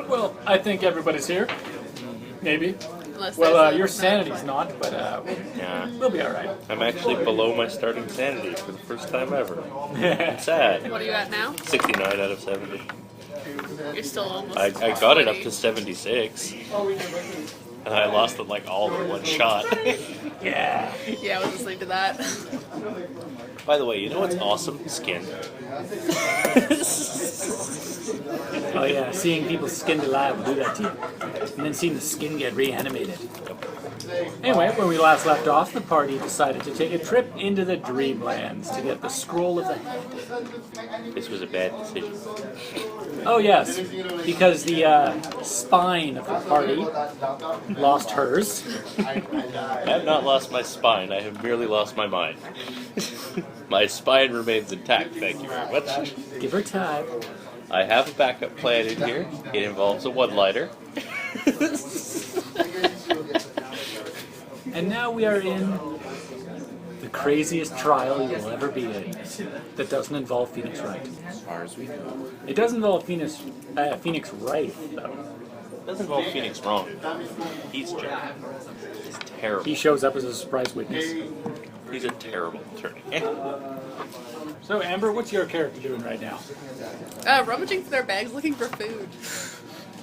Well, I think everybody's here. Maybe. Unless Well, there's a- your sanity's not, but Yeah. we'll be alright. I'm actually below my starting sanity for the first time ever. It's sad. What are you at now? 69 out of 70. You're still almost. I got it up to 76. And I lost them like all in one shot. Yeah. Yeah, I was listening to that. By the way, you know what's awesome? Skin. Oh yeah, seeing people skinned alive will do that to you. And then seeing the skin get reanimated. Anyway, when we last left off, the party decided to take a trip into the Dreamlands to get the Scroll of the Head. This was a bad decision. Oh yes, because the spine of the party lost hers. I have not lost my spine, I have merely lost my mind. My spine remains intact, thank you very much. Give her time. I have a backup plan in here. It involves a one-liner. And now we are in the craziest trial you will ever be in that doesn't involve Phoenix Wright. As far as we know. It does involve Phoenix Wright, though. It doesn't involve Phoenix wrong. He's Joe. He's terrible. He shows up as a surprise witness. He's a terrible attorney. So, Amber, what's your character doing right now? Rummaging through their bags looking for food.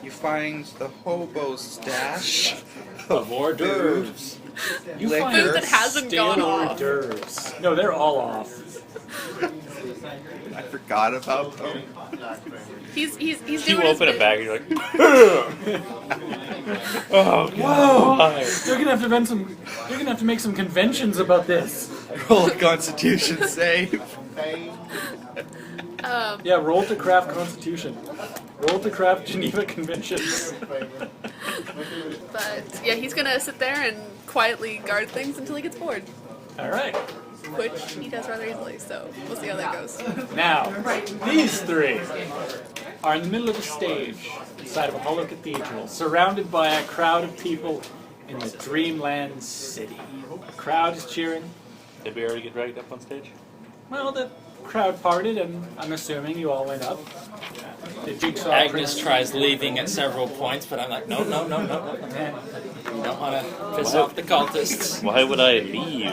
You find the hobo stash Of hors d'oeuvres. You Liquor. find Food that hasn't stale gone hors off. d'oeuvres. No, they're all off. I forgot about them. He's You doing his open a bit. bag and you're like, oh, Whoa! God. You're gonna have to invent some. You're gonna have to make some conventions about this. Roll a Constitution save. Yeah, roll to craft Constitution. Roll to craft Geneva Conventions. But yeah, he's gonna sit there and quietly guard things until he gets bored, All right. which he does rather easily. So we'll see how that goes. Now, these three are in the middle of a stage inside of a hollow cathedral, surrounded by a crowd of people in the Dreamland city. The crowd is cheering. Did we already get dragged up on stage? Well, the crowd parted, and I'm assuming you all went up. The Jigsaw Agnes Prince. tries leaving at several points, but I'm like, no. Don't want to piss off the cultists. Why would I leave?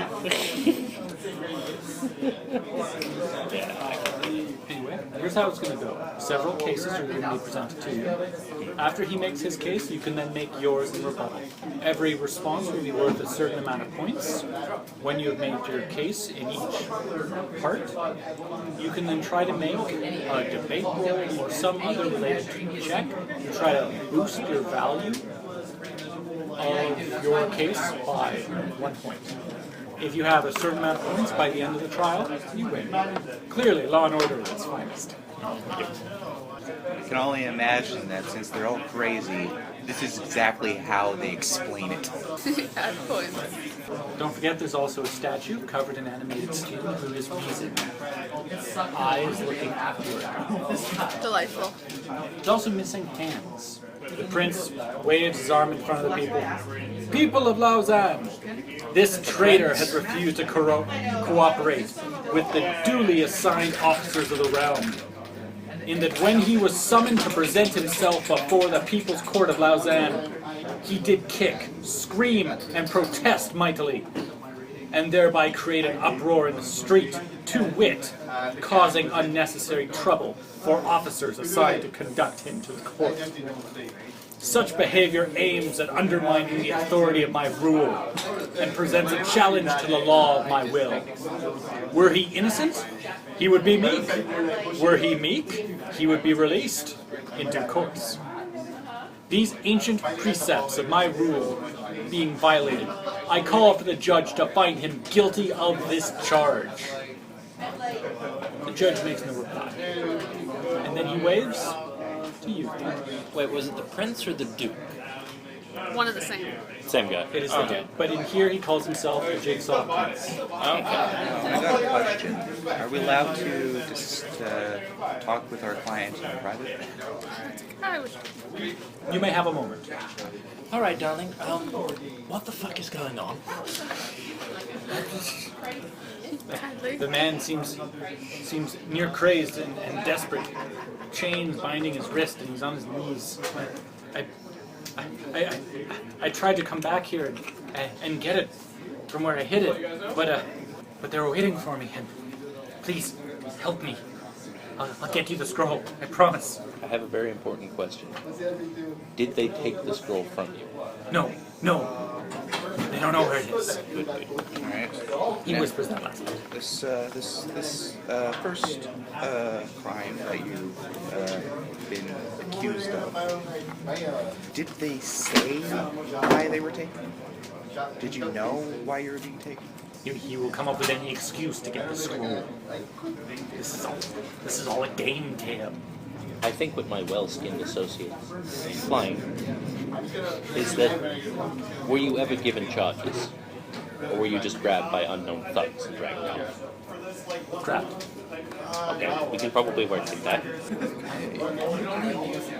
Anyway, here's how it's going to go. Several cases are going to be presented to you. After he makes his case, you can then make yours in rebuttal. Every response will be worth a certain amount of points. When you have made your case in each part, you can then try to make a debate roll or some other related check to try to boost your value of your case by 1 point. If you have a certain amount of points by the end of the trial, you win. Clearly, Law and Order at its finest. I can only imagine that since they're all crazy, this is exactly how they explain it. Add points. Don't forget there's also a statue covered in animated skin who is wheezing. Eyes looking upward. Delightful. There's also missing hands. The prince waves his arm in front of the people. People of Lausanne, this traitor has refused to cooperate with the duly assigned officers of the realm. In that when he was summoned to present himself before the People's Court of Lausanne, he did kick, scream, and protest mightily, and thereby create an uproar in the street, to wit, causing unnecessary trouble for officers assigned to conduct him to the court. Such behavior aims at undermining the authority of my rule, and presents a challenge to the law of my will. Were he innocent, he would be meek. Were he meek, he would be released in due course. These ancient precepts of my rule being violated, I call for the judge to find him guilty of this charge. The judge makes no reply. And then he waves to you. Wait, was it the prince or the duke? One and the same. Same guy. It is the duke. But in here he calls himself the Jigsaw Prince. Okay. I got a question. Are we allowed to just talk with our client in private? I would. You may have a moment. All right, darling. What the fuck is going on? Kindly. The man seems near crazed and desperate. Chains binding his wrist, and he's on his knees. I tried to come back here and get it from where I hid it, but they were waiting for me. And please help me. I'll get you the scroll. I promise. I have a very important question. Did they take the scroll from you? No. They don't know where it is. Good, good. All right. He whispers that last night. This first crime that you've been accused of, did they say why they were taken? Did you know why you were being taken? He will come up with any excuse to get the scroll. This is all a game to him. I think what my well-skinned associate flying is that were you ever given charges? Or were you just grabbed by unknown thugs and dragged off? Grabbed. Okay, we can probably work with that.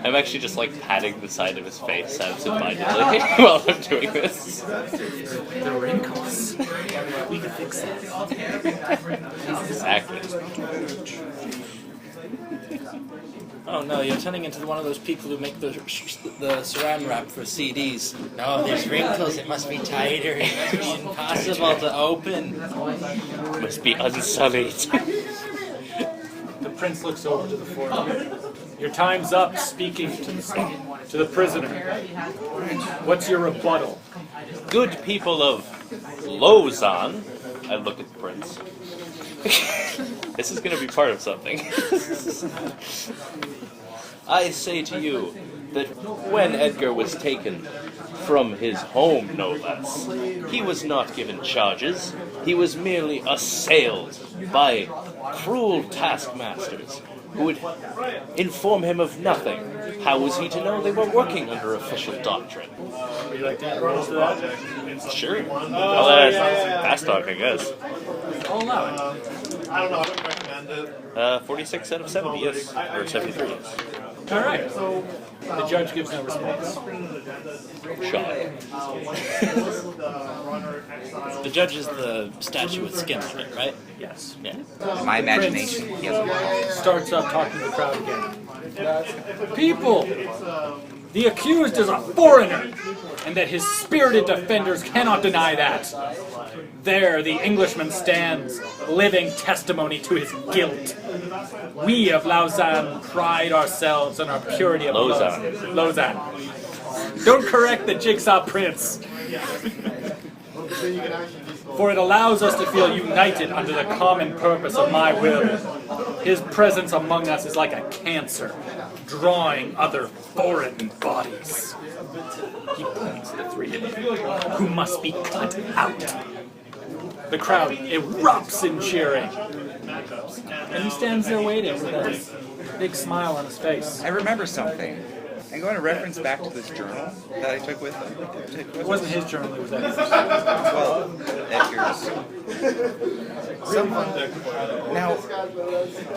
I'm actually just like patting the side of his face absentmindedly while I'm doing this. The wrinkles. We can fix that. Exactly. Oh no, you're turning into one of those people who make the saran wrap for CDs. No, there's wrinkles, it must be tighter, it must be impossible to open. Must be unsullied. The prince looks over to the foreigner. Your time's up speaking to the prisoner. What's your rebuttal? Good people of Lausanne. I look at the prince. This is going to be part of something. I say to you that when Edgar was taken from his home, no less, he was not given charges. He was merely assailed by cruel taskmasters who would inform him of nothing. How was he to know they were working under official doctrine? Would you like to add rules to that? Sure. I'll add fast talk, I guess. I'll allow it. I don't know, I wouldn't recommend it. 46 out of 70, yes. Or 73, yes. All right. The judge gives no response. Shy. The judge is the statue with skin on it, right? Yes. Yeah. In my imagination, he has a mouth. Starts up talking to the crowd again. People! The accused is a foreigner, and that his spirited defenders cannot deny that. There the Englishman stands, living testimony to his guilt. We of Lausanne pride ourselves on our purity of Lausanne. Lausanne. Don't correct the Jigsaw Prince. For it allows us to feel united under the common purpose of my will. His presence among us is like a cancer, drawing other foreign bodies. He points to the three of them, who must be cut out. The crowd erupts in cheering. And he stands there waiting with a big smile on his face. I remember something. I'm going to reference back to this journal that I took with him. It wasn't his journal, it was Edgar's. Well, Edgar's. Someone. Now,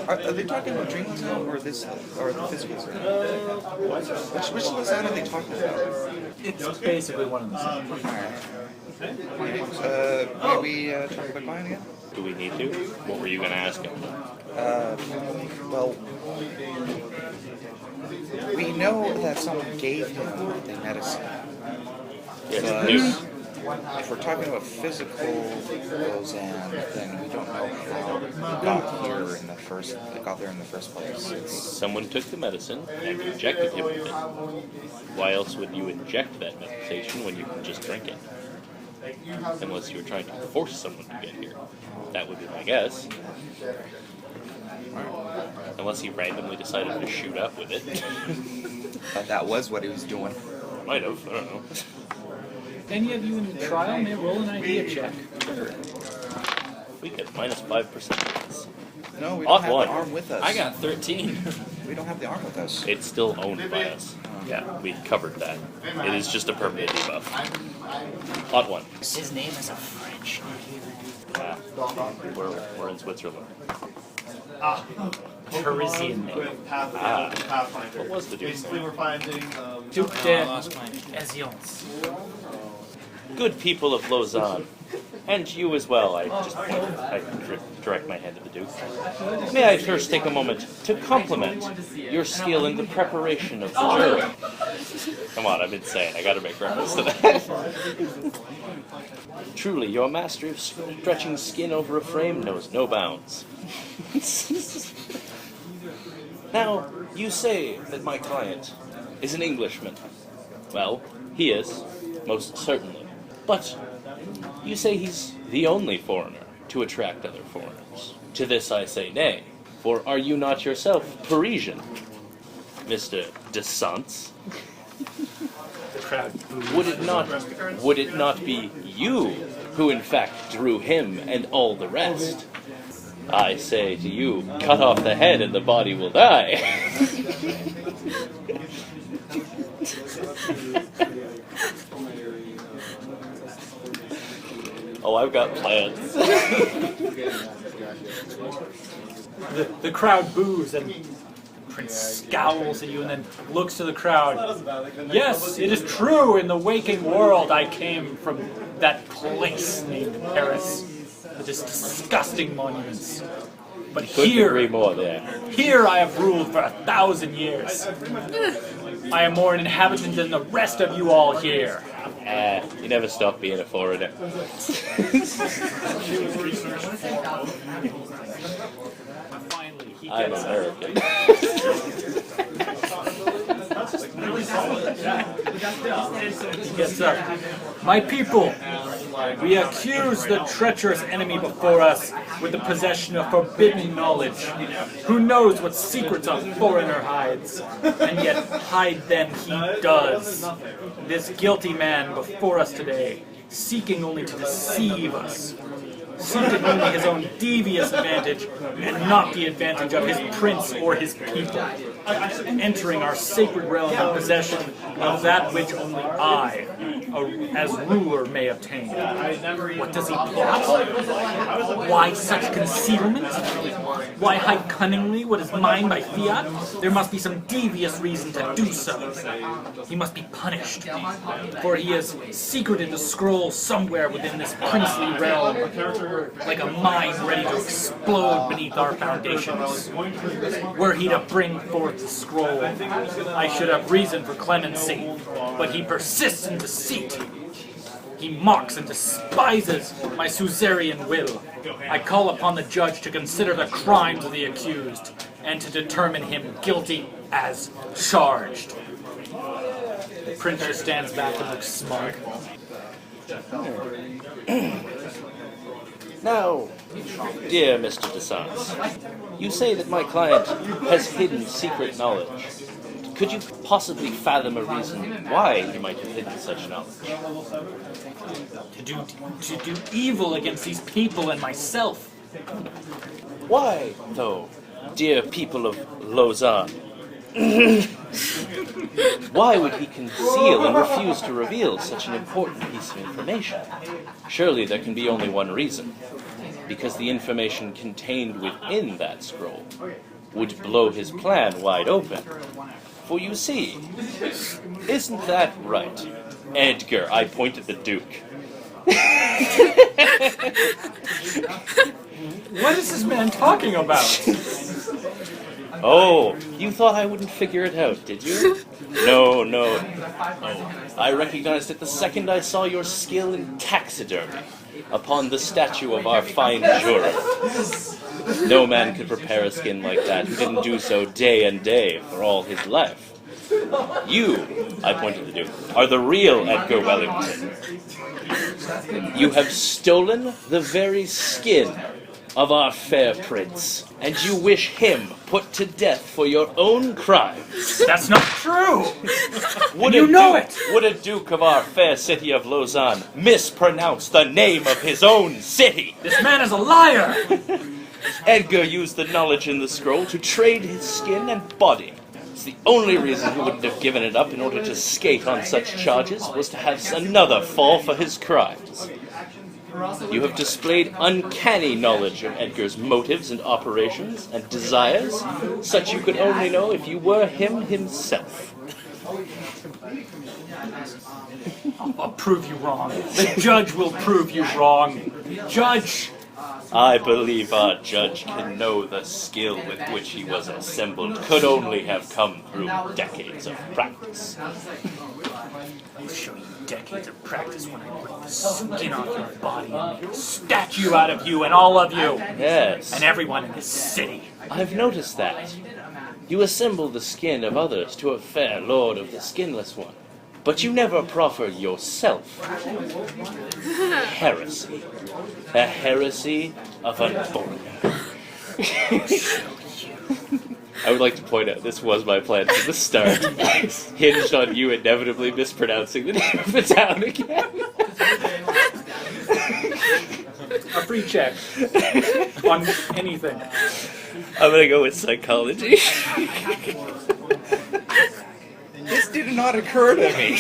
are they talking about Dream Lausanne or this, or the physical Lausanne? Which Lausanne are they talking about? It's basically one of the same. May we talk about mine again? Do we need to? What were you going to ask him? Well, we know that someone gave him the medicine. Yes, But Duke. if we're talking about physical Lausanne, then we don't know how it got here in the first. It got there in the first place. Someone took the medicine and injected him with it. Why else would you inject that medication when you can just drink it? Unless you were trying to force someone to get here. That would be my guess. Unless he randomly decided to shoot up with it. But that was what he was doing. Might have, I don't know. Any of you in the trial may roll an idea check. We get minus 5%. No, we Odd don't have one. the arm with us. I got 13. We don't have the arm with us. It's still owned by us. Yeah. We covered that. It is just a permanent debuff. Hot one. His name is a French name. We're in Switzerland. Parisian name. What was the Duke's Basically, name? we're finding Duke Oh, I de lost mine. Ezion's. good people of Lausanne, and you as well, I direct my hand to the Duke. May I first take a moment to compliment your skill in the preparation of the jury. Come on, I'm insane. I gotta make reference to that. Truly, your mastery of stretching skin over a frame knows no bounds. Now, you say that my client is an Englishman. Well, he is, most certainly. But you say he's the only foreigner to attract other foreigners. To this I say nay, for are you not yourself Parisian, Mr. Descents? The crowd boos. Would it not be you who in fact drew him and all the rest? I say to you, cut off the head and the body will die. Oh, I've got plans. The crowd boos and Prince scowls at you and then looks to the crowd. Yes, it is true. In the waking world, I came from that place named Paris. With its disgusting monuments. But Couldn't agree more there. here I have ruled for 1,000 years. I am more an inhabitant than the rest of you all here. You never stop being a foreigner. Finally, he I'm gets up. American. He gets up. My people, we accuse the treacherous enemy before us with the possession of forbidden knowledge. Who knows what secrets a foreigner hides, and yet hide them he does. This guilty man before us today, seeking only to deceive us, seeking only his own devious advantage and not the advantage of his prince or his people, entering our sacred realm in possession of that which only I, as ruler, may obtain. What does he plot? Why such concealment? Why hide cunningly what is mine by fiat? There must be some devious reason to do so. He must be punished, for he has secreted the scroll somewhere within this princely realm, like a mine ready to explode beneath our foundations. Were he to bring forth the scroll, I should have reason for clemency, but he persists in deceit. He mocks and despises my suzerain will. I call upon the judge to consider the crimes of the accused and to determine him guilty as charged. The printer stands back and looks smug. Now, dear Mr. Descents, you say that my client has hidden secret knowledge. Could you possibly fathom a reason why he might have hidden such knowledge? To do evil against these people and myself. Why, though, dear people of Lausanne? Why would he conceal and refuse to reveal such an important piece of information? Surely there can be only one reason. Because the information contained within that scroll would blow his plan wide open. For you see, isn't that right? Edgar, I point at the Duke. What is this man talking about? Oh, you thought I wouldn't figure it out, did you? No. I recognized it the second I saw your skill in taxidermy upon the statue of our fine juror. No man could prepare a skin like that who didn't do so day and day for all his life. You, I point to the Duke, are the real Edgar Wellington. You have stolen the very skin of our fair prince, and you wish him put to death for your own crimes. That's not true! Would You know it! Would a duke of our fair city of Lausanne mispronounce the name of his own city? This man is a liar! Edgar used the knowledge in the scroll to trade his skin and body. It's the only reason he wouldn't have given it up in order to skate on such charges was to have another fall for his crimes. You have displayed uncanny knowledge of Edgar's motives and operations and desires, such you could only know if you were him himself. I'll prove you wrong. The judge will prove you wrong. Judge! I believe our judge can know the skill with which he was assembled could only have come through decades of practice. I'll show you decades of practice when I rip the skin off your body and make a statue out of you and all of you. Yes, And everyone in this city. I've noticed that. You assemble the skin of others to a fair lord of the skinless one, but you never proffer yourself. Heresy. A heresy of unborn. I would like to point out this was my plan from the start, hinged on you inevitably mispronouncing the name of the town again. A free check on anything. I'm gonna go with psychology. This did not occur to me.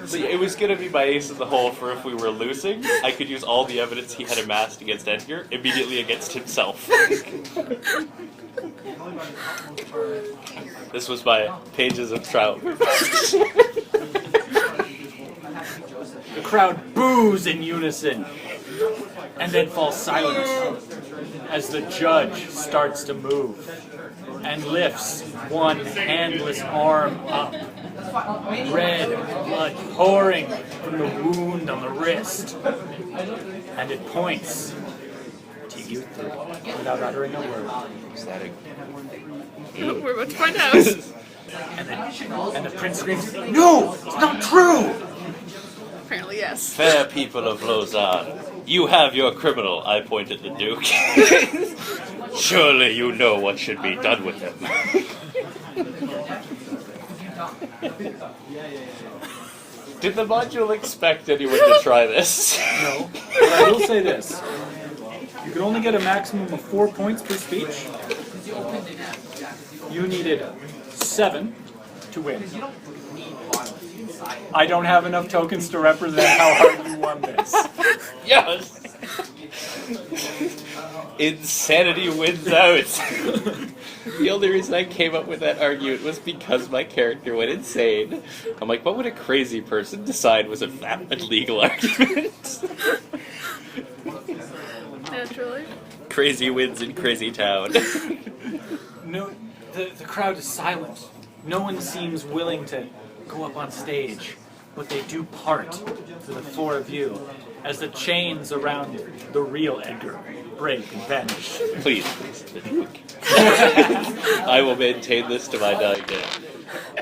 So it was gonna be my ace in the hole for if we were losing, I could use all the evidence he had amassed against Edgar immediately against himself. This was my pages of trial. The crowd boos in unison and then falls silent as the judge starts to move and lifts one handless arm up. Red blood pouring from the wound on the wrist. And it points to you three without uttering a word. Is that a... We're about to find out. And the prince screams, "No! It's not true!" Apparently, yes. Fair people of Lausanne, you have your criminal, I point at the Duke. Surely you know what should be done with him. Did the module expect anyone to try this? No. But I will say this. You could only get a maximum of 4 points per speech. You needed 7 to win. I don't have enough tokens to represent how hard you won this. Yes! Insanity wins out. The only reason I came up with that argument was because my character went insane. I'm like, what would a crazy person decide was a valid legal argument? Naturally. Crazy wins in crazy town. No, the crowd is silent. No one seems willing to go up on stage, but they do part for the 4 of you as the chains around the real Edgar break and vanish. Please, the Duke. I will maintain this to my dying day.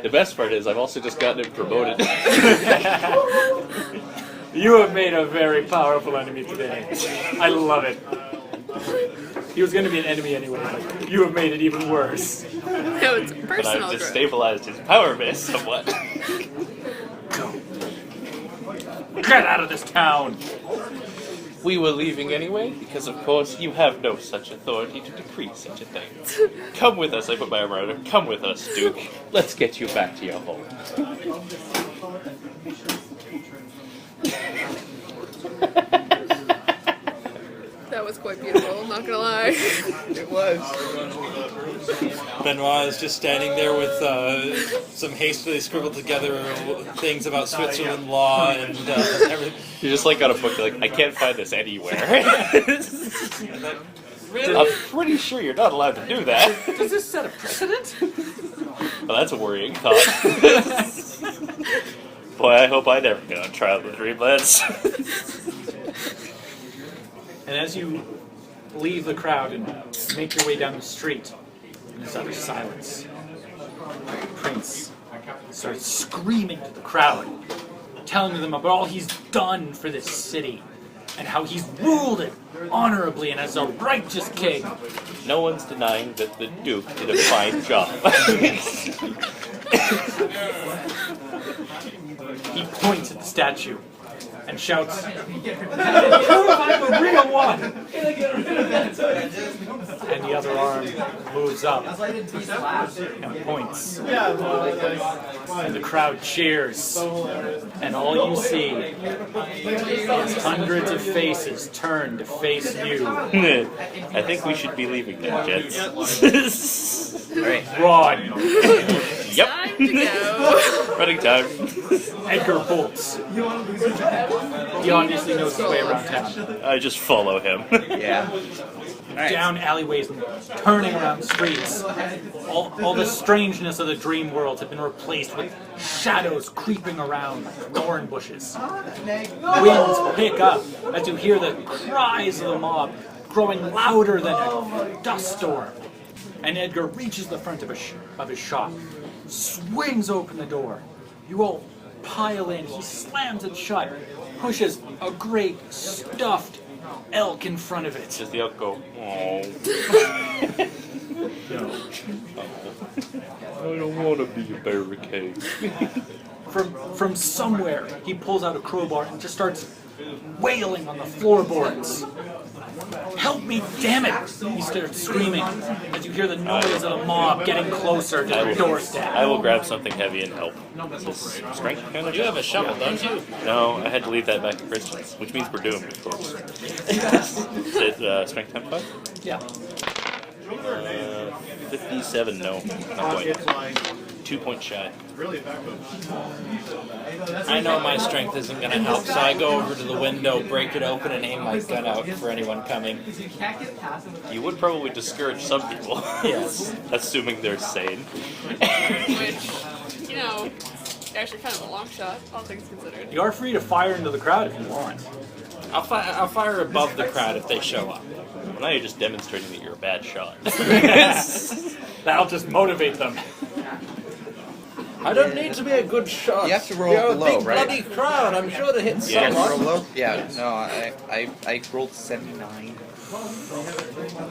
The best part is I've also just gotten him promoted. You have made a very powerful enemy today. I love it. He was going to be an enemy anyway, but you have made it even worse. No, it's But personal I've growth. destabilized his power base somewhat. Go. Get out of this town! We were leaving anyway, because of course you have no such authority to decree such a thing. Come with us, I put my arm around her. Come with us, Duke. Let's get you back to your home. That was quite beautiful, I'm not gonna lie. It was. Benoit is just standing there with some hastily scribbled together things about Switzerland law and everything. You're just like on a book, like, I can't find this anywhere. I'm pretty sure you're not allowed to do that. Does this set a precedent? Well, that's a worrying thought. Boy, I hope I never get on trial with Dreamlands. And as you leave the crowd and make your way down the street, in this utter silence, Prince starts screaming to the crowd, telling them about all he's done for this city, and how he's ruled it honorably and as a righteous king. No one's denying that the Duke did a fine job. He points at the statue and shouts, "Prove I'm the real one!" And the other arm moves up and points. And the crowd cheers. And all you see is hundreds of faces turn to face you. I think we should be leaving now, gents. Run! Yep. Time to go. Running time. Edgar bolts. He obviously knows his way around town. I just follow him. Yeah. Alright. Down alleyways and turning around streets. All the strangeness of the dream world have been replaced with shadows creeping around thorn bushes. Winds pick up as you hear the cries of the mob growing louder than a dust storm. And Edgar reaches the front of his shop, swings open the door. You all pile in. He slams it shut, pushes a great stuffed elk in front of it. Does the elk go, oh. I don't want to be a barricade. From somewhere, he pulls out a crowbar and just starts wailing on the floorboards. Help me, damn it! He starts screaming as you hear the noise of the mob getting closer to the doorstep. I will grab something heavy and help. Is this strength kind of? You have a shovel, don't you? No, I had to leave that back to Christians, which means we're doomed, of course. Is it strength times 5? Yeah. 57, no. Not quite. 2 points shy. I know my strength isn't going to help, so I go over to the window, break it open, and aim my gun out for anyone coming. You would probably discourage some people. Yes. Assuming they're sane. Which, actually kind of a long shot, all things considered. You are free to fire into the crowd if you want. I'll fire above the crowd if they show up. Well, now you're just demonstrating that you're a bad shot. That'll just motivate them. I don't need to be a good shot. You have to roll You're a low, big right? bloody crowd. I'm sure to hit Yeah. someone. Roll low? Yeah, no, I rolled 79.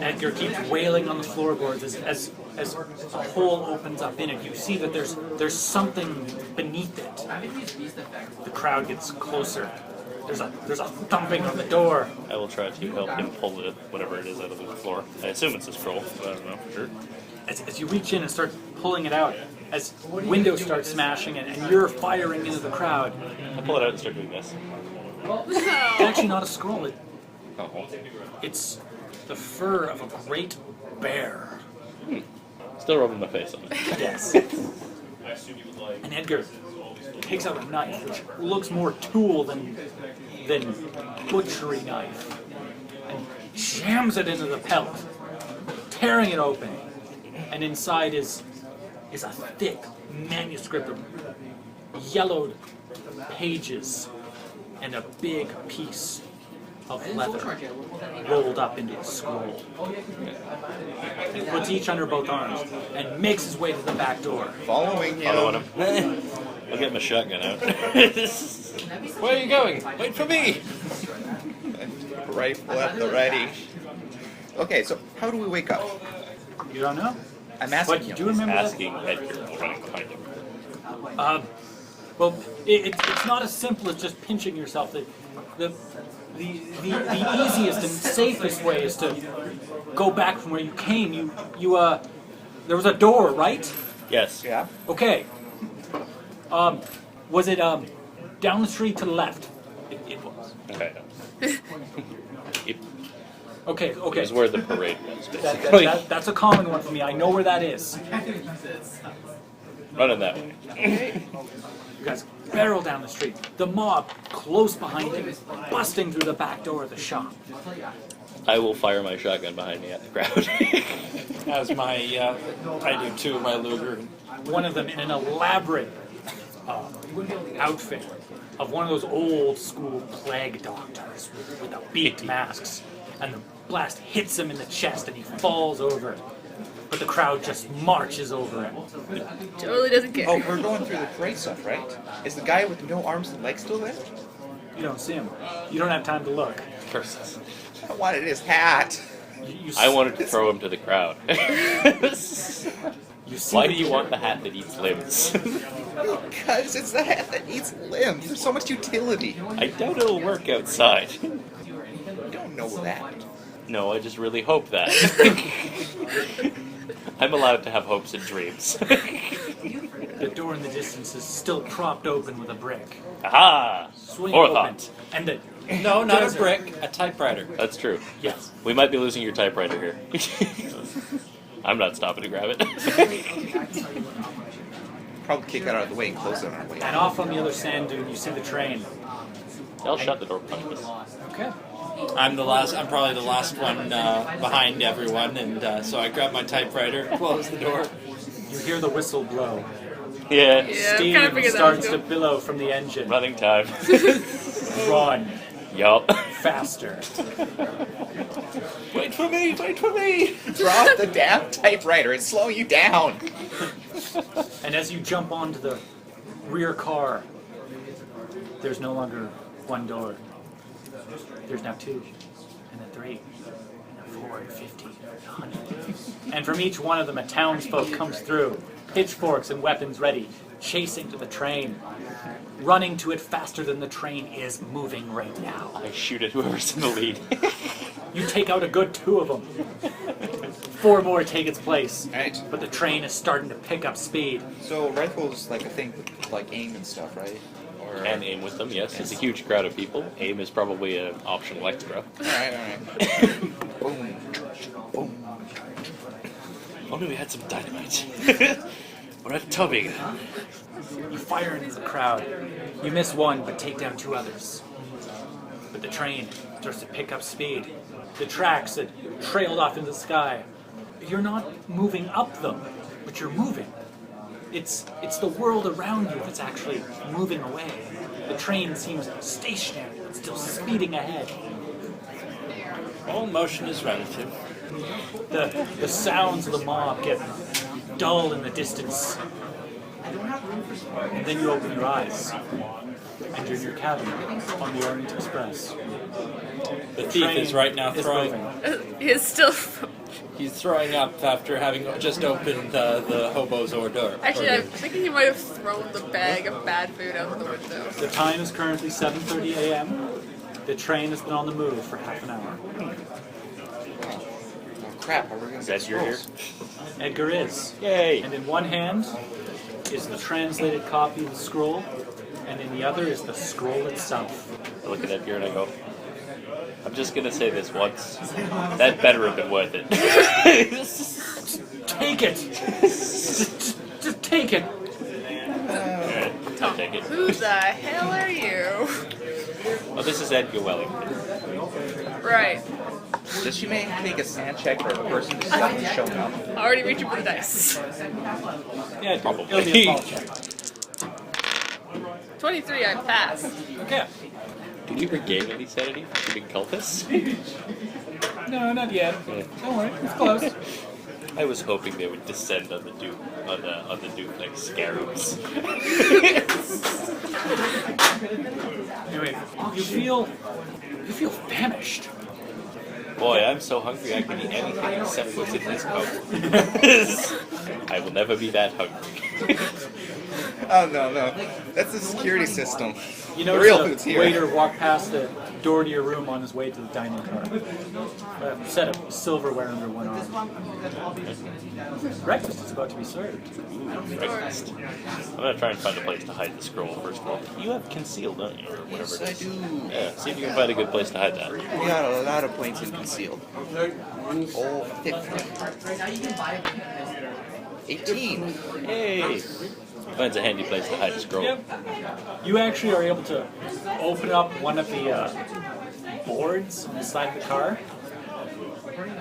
Edgar keeps wailing on the floorboards as a hole opens up in it. You see that there's something beneath it. The crowd gets closer. There's a thumping on the door. I will try to help him pull whatever it is out of the floor. I assume it's a scroll, but I don't know for sure. As you reach in and start pulling it out, as windows start smashing and you're firing into the crowd, I pull it out and start doing this. it's actually not a scroll. Oh. It's the fur of a great bear. Still rubbing my face on it. Yes. And Edgar takes out a knife, which looks more tool than butchery knife, and jams it into the pelt, tearing it open. And inside is a thick manuscript of yellowed pages and a big piece of leather rolled up into a scroll. He puts each under both arms and makes his way to the back door. Following him. Following him. I'll get my shotgun out. Where are you going? Wait for me. Rifle at the ready. Okay, so how do we wake up? You don't know? I'm asking But you you. do remember that? Asking Edgar running behind him. Well, it's not as simple as just pinching yourself. The easiest and safest way is to go back from where you came. You there was a door, right? Yes. Yeah? Okay. Was it down the street to the left? It was. Okay. It Okay. was where the parade was, That- basically. that's a common one for me. I know where that is. Running that way. You guys barrel down the street. The mob close behind you, busting through the back door of the shop. I will fire my shotgun behind me at the crowd. As my, I do too, my Luger. One of them in an elaborate outfit of one of those old school plague doctors with the beaked masks. And the blast hits him in the chest and he falls over. But the crowd just marches over him. Totally doesn't care. Oh, we're going through the parade stuff, right? Is the guy with no arms and legs still there? You don't see him. You don't have time to look. Curses. I wanted his hat. You I wanted to throw him to the crowd. You see Why the do you want the hat that eats limbs? Because it's the hat that eats limbs. There's so much utility. I doubt it'll work outside. You don't know that. No, I just really hope that. I'm allowed to have hopes and dreams. The door in the distance is still propped open with a brick. Aha! Swing Forethought. open. And the No, not a brick, a typewriter. That's true. yes. We might be losing your typewriter here. I'm not stopping to grab it. probably kick that out of the way and close it on our way. And off on the other sand dune, you see the train. I'll shut the door behind us. Okay. I'm probably the last one behind everyone, and so I grab my typewriter, close the door. You hear the whistle blow. Yeah. Yeah, Steam kind of figured that starts was to good. billow from the engine. Running time. Run Yup. faster. Wait for me! Wait for me! Drop the damn typewriter. It's slowing you down. And as you jump onto the rear car, there's no longer one door. There's now two, and then three, and then 4, and 50, and 100. And from each one of them, a townsfolk comes through, pitchforks and weapons ready, chasing to the train, running to it faster than the train is moving right now. I shoot at whoever's in the lead. You take out a good 2 of them. 4 more take its place. Right. But the train is starting to pick up speed. So rifles, like, I think, like aim and stuff, right? Or And aim with them, yes. It's a huge crowd of people. Aim is probably an optional extra. Alright. Boom. Boom. Only we had some dynamite. We're at Tubbing. You fire into the crowd. You miss one, but take down 2 others. But the train starts to pick up speed. The tracks that trailed off into the sky. You're not moving up them, but you're moving. It's the world around you that's actually moving away. The train seems stationary, but still speeding ahead. All motion is relative. The sounds of the mob get dull in the distance. And then you open your eyes. And you're in your cabin on the Orient Express. The thief is right now throwing. He's still. He's throwing up after having just opened the hobo's hors d'oeuvre. Actually, I'm thinking he might have thrown the bag of bad food out the window. The time is currently 7:30 a.m. The train has been on the move for half an hour. Oh, crap. Are we going Is to get that your ear? scrolls? Edgar is. Yay! And in one hand is the translated copy of the scroll, and in the other is the scroll itself. I look at Edgar and I go, I'm just gonna say this once. That better have been worth it. Take it! Just take it! Alright, I'll take it. Who the hell are you? Oh, this is Edgar Wellington. Right. Does she make a sand check for a person who's not showing up? Already reaching for the dice. Yeah, Probably. it'll be a small check. 23, I passed. Okay. Did you regain any sanity for being cultists? No, not yet. Yeah. Don't worry, it's close. I was hoping they would descend on the Duke, on the Duke like scarabs. Anyway, you feel famished. Boy, I'm so hungry I can eat anything except what's in this coat. I will never be that hungry. Oh, no. That's the security system. You The real notice food's the here. waiter walk past the door to your room on his way to the dining car. A set of silverware under one arm. Breakfast is about to be served. Breakfast. I'm gonna try and find a place to hide the scroll first of all. You have concealed, don't you, or whatever Yes, it I is? do. Yeah, see if you can find a good place to hide that. We got a lot of points in concealed. Oh, 50. 18. Hey! Finds a handy place to hide a scroll. Yep. You actually are able to open up one of the boards on the side of the car.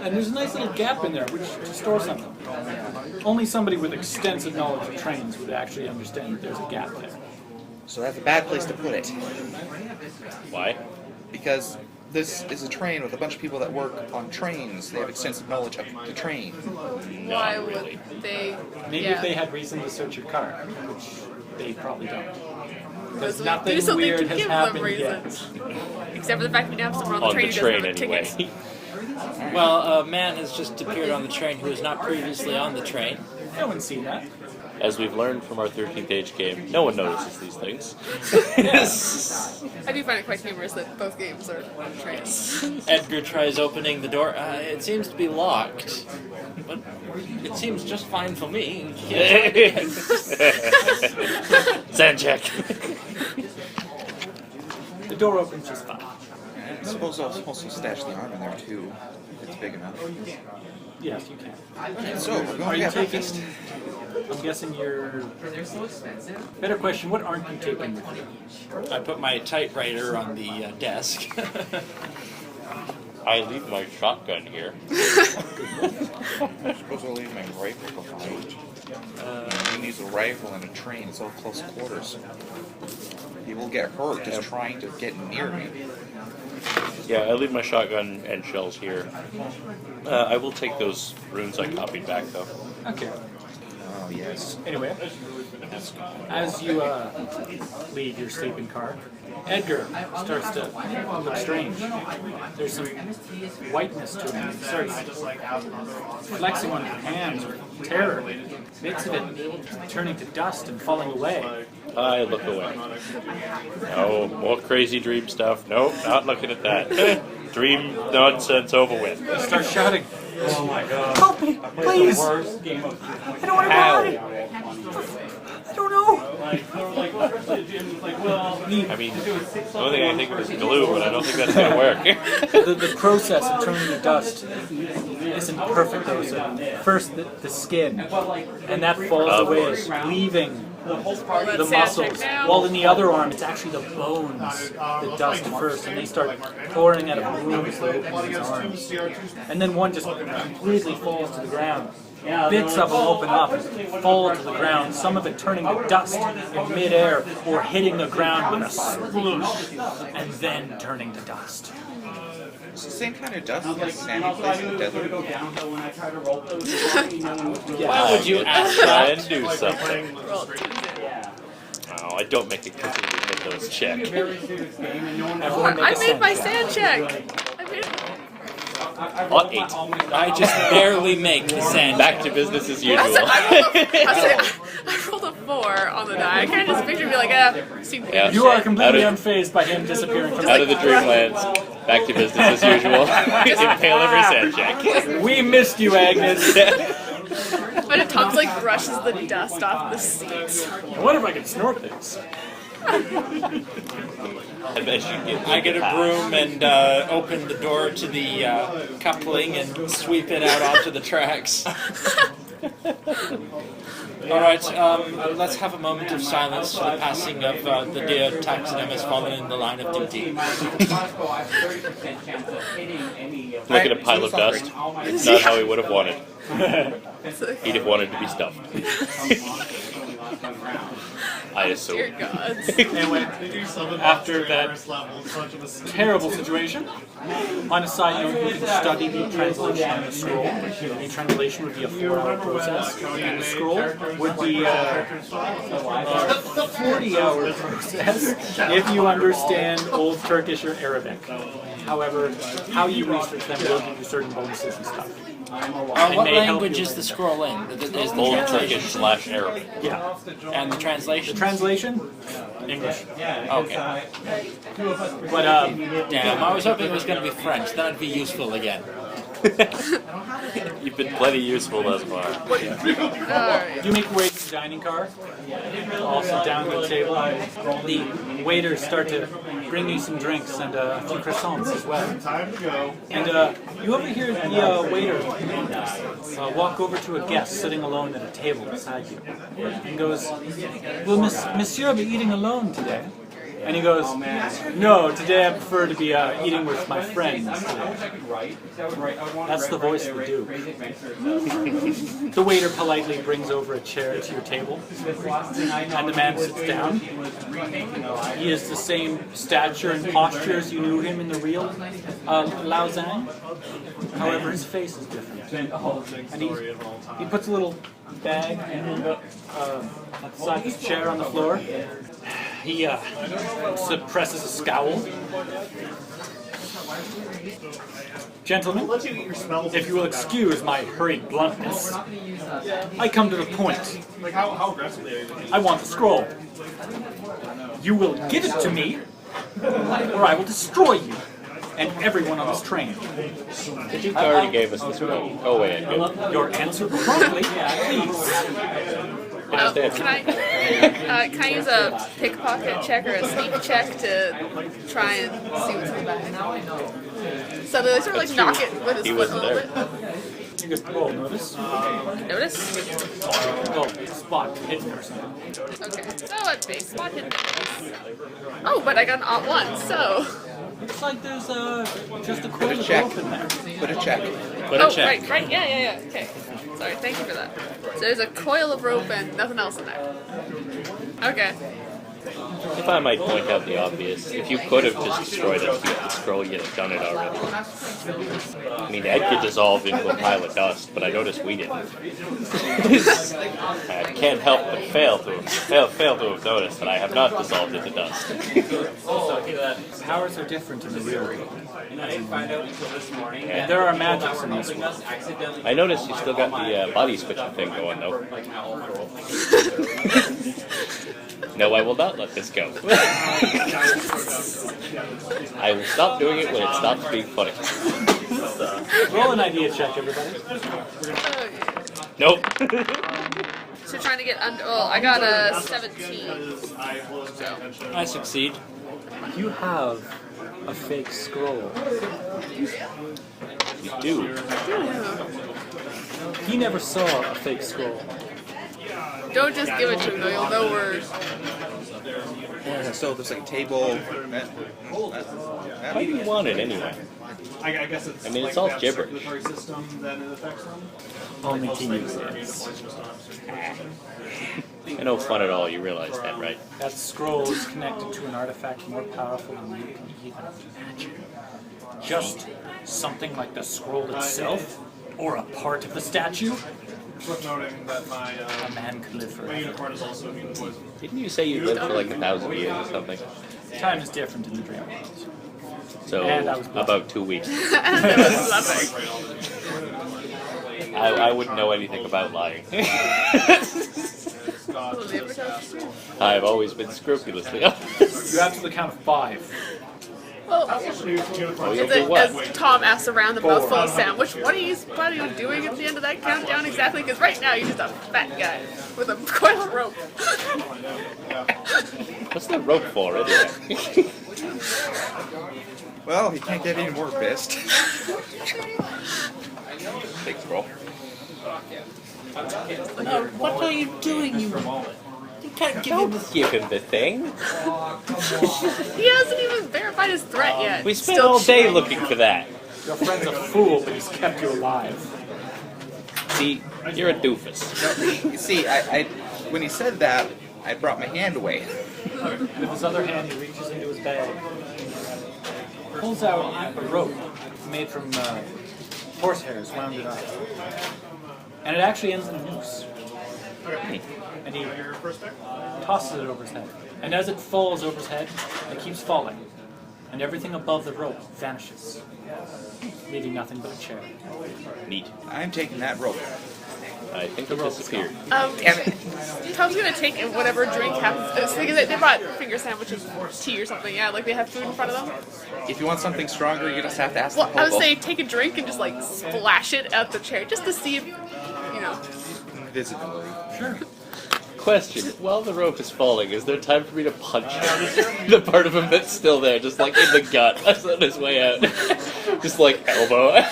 And there's a nice little gap in there which to store something. Only somebody with extensive knowledge of trains would actually understand that there's a gap there. So that's a bad place to put it. Why? Because this is a train with a bunch of people that work on trains. They have extensive knowledge of the train. Why Not really. would they? Maybe yeah. if they had reason to search your car, which they probably don't. Because We nothing do something weird to has give them happened yet. reasons. Except for the fact we now have someone on the On train the who train doesn't have a anyway. ticket. Well, a man has just appeared on the train who was not previously on the train. No one's seen that. As we've learned from our 13th age game, no one notices these things. I do find it quite humorous that both games are on trains. Edgar tries opening the door. It seems to be locked, but it seems just fine for me. Sand check. The door opens just fine. I suppose I'll also stash the arm in there too, if it's big enough. Yes, you can. So, we're Are going you to taking? breakfast. I'm guessing you're. Better question: what aren't you taking with you? I put my typewriter on the desk. I leave my shotgun here. I'm supposed to leave my rifle behind. He needs a rifle and a train. It's all close quarters. He will get hurt just trying to get near me. Yeah, I leave my shotgun and shells here. I will take those runes I copied back, though. Okay. Oh, yes. Anyway, as you leave your sleeping car, Edgar starts to look strange. There's some whiteness to him. He starts flexing on his hands with terror. Bits of it turning to dust and falling away. I look away. No, more crazy dream stuff. Nope, not looking at that. Dream nonsense over with. He starts shouting, "Oh my God! Help me, please! I don't want to die! I don't know!" I mean, the only thing I think of is glue, but I don't think that's going to work. The process of turning to dust isn't perfect though. So first the skin, and that falls away, leaving the muscles. While in the other arm, it's actually the bones that dust first, and they start pouring out of wounds that open his arms. And then one just completely falls to the ground. Bits of them open up and fall to the ground, some of it turning to dust in midair or hitting the ground with a sploosh, and then turning to dust. It's the same kind of dust as Sammy plays in the desert. Why would you ask Try that? and do something. Roll it. Oh, I don't make a Cthulhu Mythos check. Everyone make I a made my sand sand check. I made On 8. I just barely make the sand. Back to business as I usual. said I rolled a 4 on the die. I kind of just pictured me like, seemed Yeah. You are Out completely of- unfazed by him disappearing from Out of the dreamlands. Back to business as usual. Impale every sand check. We missed you, Agnes. But Tom's like brushes the dust off the seats. I wonder if I can snort this. I bet you get I get a broom and open the door to the coupling and sweep it out onto the tracks. All right, let's have a moment of silence for the passing of the dear taxidermist fallen in the line of duty. Look at a pile of dust. Not how he would have wanted. He'd have wanted to be stuffed. I assume. Dear gods. Anyway, after that terrible situation, on a side note, you can study the translation of the scroll. The translation would be a 4-hour process, and the scroll would be a 40-hour process if you understand Old Turkish or Arabic. However, how you research them will give you certain bonuses and stuff. What may help language you is the later. scroll in? Is the Old translation? Turkish / Arabic. Yeah. And the translation? The translation? English. Okay. But, Damn, I was hoping it was going to be French. That'd be useful again. You've been plenty useful thus far. Alright. you make your way to the dining car, also down to the table. The waiters start to bring you some drinks and a few croissants as well. And you overhear the waiter walk over to a guest sitting alone at a table beside you and goes, "Will Monsieur be eating alone today?" And he goes, "No, today I prefer to be eating with my friends today." That's the voice of the Duke. The waiter politely brings over a chair to your table, and the man sits down. He is the same stature and posture as you knew him in the real Lausanne. However, his face is different. And he puts a little bag beside his chair on the floor. He suppresses a scowl. "Gentlemen, if you will excuse my hurried bluntness, I come to the point. Like how aggressively are you? I want the scroll. You will give it to me, or I will destroy you and everyone on this train. The Duke already gave us the scroll. Go away, Edgar. Your answer promptly, please." Can I use a pickpocket check or a sneak check to try and see what's in the bag? So they sort of like knock it with his He foot a wasn't little there. bit. You could roll notice. Notice? Oh, spot, hidden or something. Okay, so let's see. Spot hidden enemies. Oh, but I got an odd one, so. Looks like there's just a Put coil a of check. rope in there. Put a check. Put a Oh, check. right, yeah. Okay. Sorry, thank you for that. So there's a coil of rope and nothing else in there. Okay. If I might point out the obvious, if you could have just destroyed it with the scroll, you'd have done it already. I mean, Edgar dissolved into a pile of dust, but I noticed we didn't. I can't help but fail to have noticed that I have not dissolved into dust. Powers are different in the real world. And I didn't find out until this morning. And there are magics in this world. I noticed you still got the body switching thing going, though. No, I will not let this go. I will stop doing it when it stops being funny. Roll an idea check, everybody. Nope. So trying to get under. Well, I got a 17. So. I succeed. You have a fake scroll. You do. He never saw a fake scroll. Don't just give it to him, though. You'll know where. So there's like a table. How do you want it anyway? I guess it's. I mean, it's all that gibberish. circulatory system that it affects them. Only to you it is. No fun at all, you realize that, right? That scroll is connected to an artifact more powerful than you can even imagine. Just something like the scroll itself, or a part of the statue. It's worth noting that my A man could live my forever. unicorn is also immune to poison. Didn't you say you lived for like 1,000 years or something? Time is different in the dream world. So, And I was blessed. about 2 weeks. Nothing. I wouldn't know anything about lying. I've always been scrupulously honest. You have to the count of 5. Well, Oh, you'll do as what? Tom asks around the mouthful of sandwich, what are you doing at the end of that countdown exactly? Because right now you're just a fat guy with a coil of rope. What's the rope for, anyway? Well, he can't get any more pissed. Big scroll. What are you doing? You can't give him the. Give him the thing. He hasn't even verified his threat yet. We spent Still all day looking for that. Your friend's a fool, but he's kept you alive. See, you're a doofus. You see, I when he said that, I brought my hand away. With his other hand, he reaches into his bag, pulls out a rope made from horsehairs wound it up. And it actually ends in a noose. And he tosses it over his head. And as it falls over his head, it keeps falling. And everything above the rope vanishes, leaving nothing but a chair. Neat. I'm taking that rope. I think it disappeared. Damn it. Tom's gonna take whatever drink happens. Because they brought finger sandwiches, tea or something. Yeah, like they have food in front of them. If you want something stronger, you just have to ask Well, the I would hobo. say take a drink and just like splash it at the chair, just to see if, you know. Invisibility. Sure. Question: while the rope is falling, is there time for me to punch the part of him that's still there, just like in the gut, that's on his way out, just like elbow?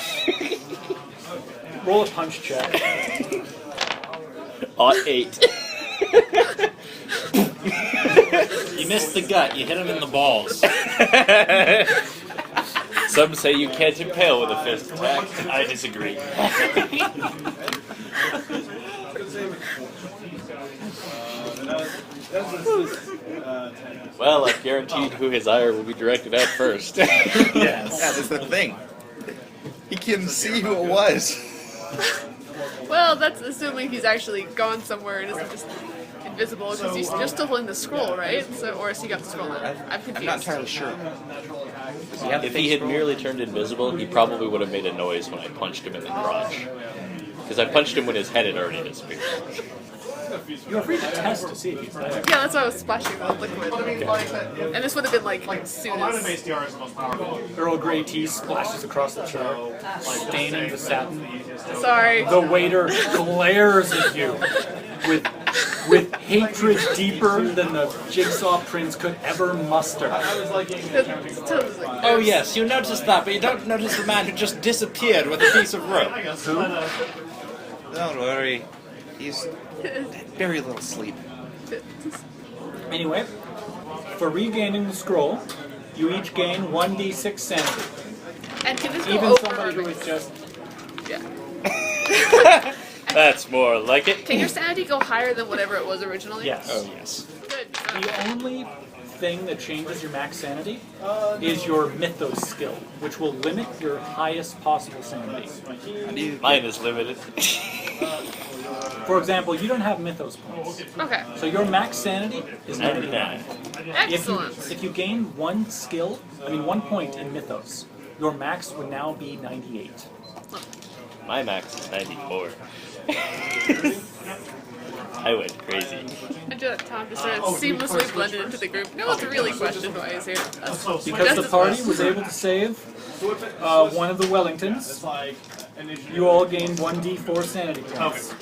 Roll a punch check. Ought 8. You missed the gut. You hit him in the balls. Some say you can't impale with a fist attack. I disagree. Well, I've guaranteed who his ire will be directed at first. Yes. Yeah, that's the thing. He can see who it was. Well, that's assuming he's actually gone somewhere and isn't just invisible because he's just still holding the scroll, right? So, or has he got the scroll now? I'm confused. I'm not entirely sure. If he had merely turned invisible, he probably would have made a noise when I punched him in the crotch. Because I punched him when his head had already disappeared. You're free to test to see if he's there. Yeah, that's why I was splashing the liquid. And this would have been like soon Platinum as. based DR is the most powerful. Earl Grey tea splashes across the chair, staining the satin. Sorry. The waiter glares at you with with hatred deeper than the Jigsaw Prince could ever muster. Oh yes, you noticed that, but you don't notice the man who just disappeared with a piece of rope. Don't worry. He's very little sleep. Anyway, for regaining the scroll, you each gain 1d6 sanity. And can this go Even over? somebody who is just... Yeah. That's more like it. Can your sanity go higher than whatever it was originally? Yes. Oh yes. Good. The only thing that changes your max sanity is your mythos skill, which will limit your highest possible sanity. Mine is limited. For example, you don't have mythos points, Okay. so your max sanity is 99. 99. Excellent. If you gain one point in mythos, your max would now be 98. My max is 94. I went crazy. And Tom just sort of seamlessly blended into the group. No one's really questioned why he's here. That's Because just the as party well. was able to save one of the Wellingtons, you all gain 1d4 sanity points.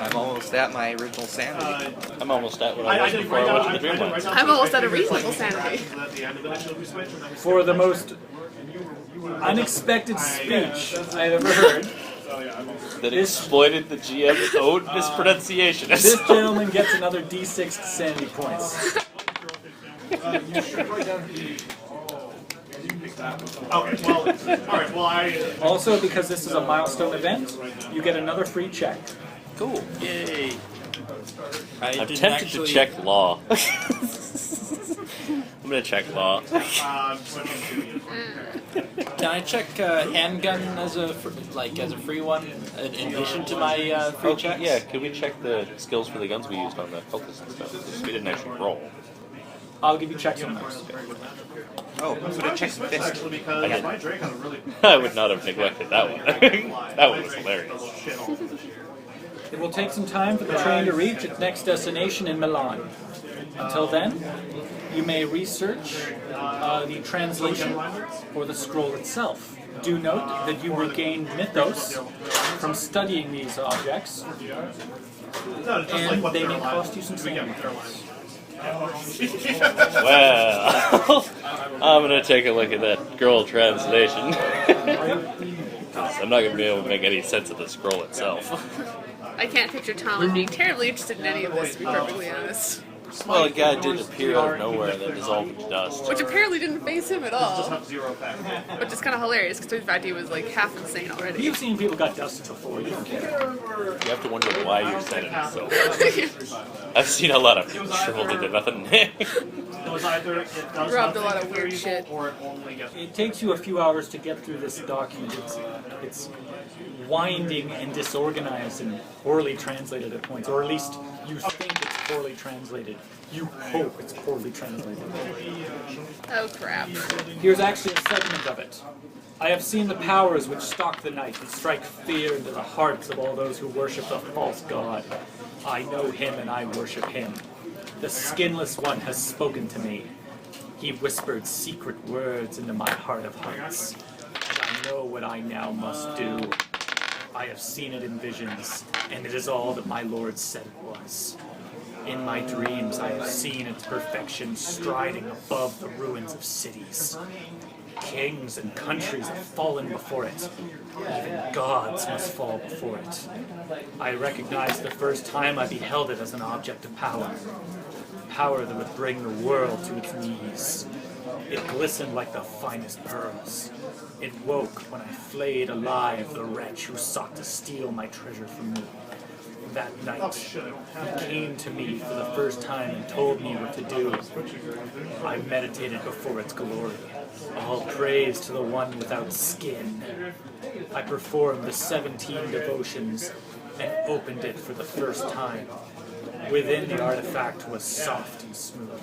I'm almost at my original sanity. I'm almost at what I was before I went to the Dream Lausanne. I'm almost at a reasonable sanity. For the most unexpected speech I've ever heard, That exploited the GM's own mispronunciation. this gentleman gets another d6 sanity points. Also, because this is a milestone event, you get another free check. Cool. Yay. I I'm didn't tempted actually... to check law. I'm gonna check law. Can I check handgun as a free one in addition to my free checks? Yeah, could we check the skills for the guns we used on the cultists and stuff? 'Cause we didn't actually roll. I'll give you checks on those. Oh, I'm gonna check the fist. I didn't. I would not have neglected that one. That one was hilarious. It will take some time for the train to reach its next destination in Milan. Until then, you may research the translation or the scroll itself. Do note that you regain mythos from studying these objects, and they may cost you some sanity points. Well, I'm gonna take a look at that girl translation. I'm not gonna be able to make any sense of the scroll itself. I can't picture Tom as being terribly interested in any of this, to be perfectly honest. Well, a guy did appear out of nowhere and then dissolved into dust. Which apparently didn't face him at all. Which is kind of hilarious, because in fact he was like half insane already. You've seen people got dusted before, you don't care. You have to wonder why you're saying it so. I've seen a lot of people shriveled into nothing. Dropped a lot of weird shit. It takes you a few hours to get through this document. It's winding and disorganized and poorly translated at points, or at least you think it's poorly translated. You hope it's poorly translated. Oh crap. Here's actually a segment of it. I have seen the powers which stalk the night and strike fear into the hearts of all those who worship the false god. I know him and I worship him. The skinless one has spoken to me. He whispered secret words into my heart of hearts. And I know what I now must do. I have seen it in visions, and it is all that my Lord said it was. In my dreams, I have seen its perfection striding above the ruins of cities. Kings and countries have fallen before it. Even gods must fall before it. I recognized the first time I beheld it as an object of power. Power that would bring the world to its knees. It glistened like the finest pearls. It woke when I flayed alive the wretch who sought to steal my treasure from me. That night, he came to me for the first time and told me what to do. I meditated before its glory. All praise to the one without skin. I performed the 17 devotions and opened it for the first time. Within, the artifact was soft and smooth.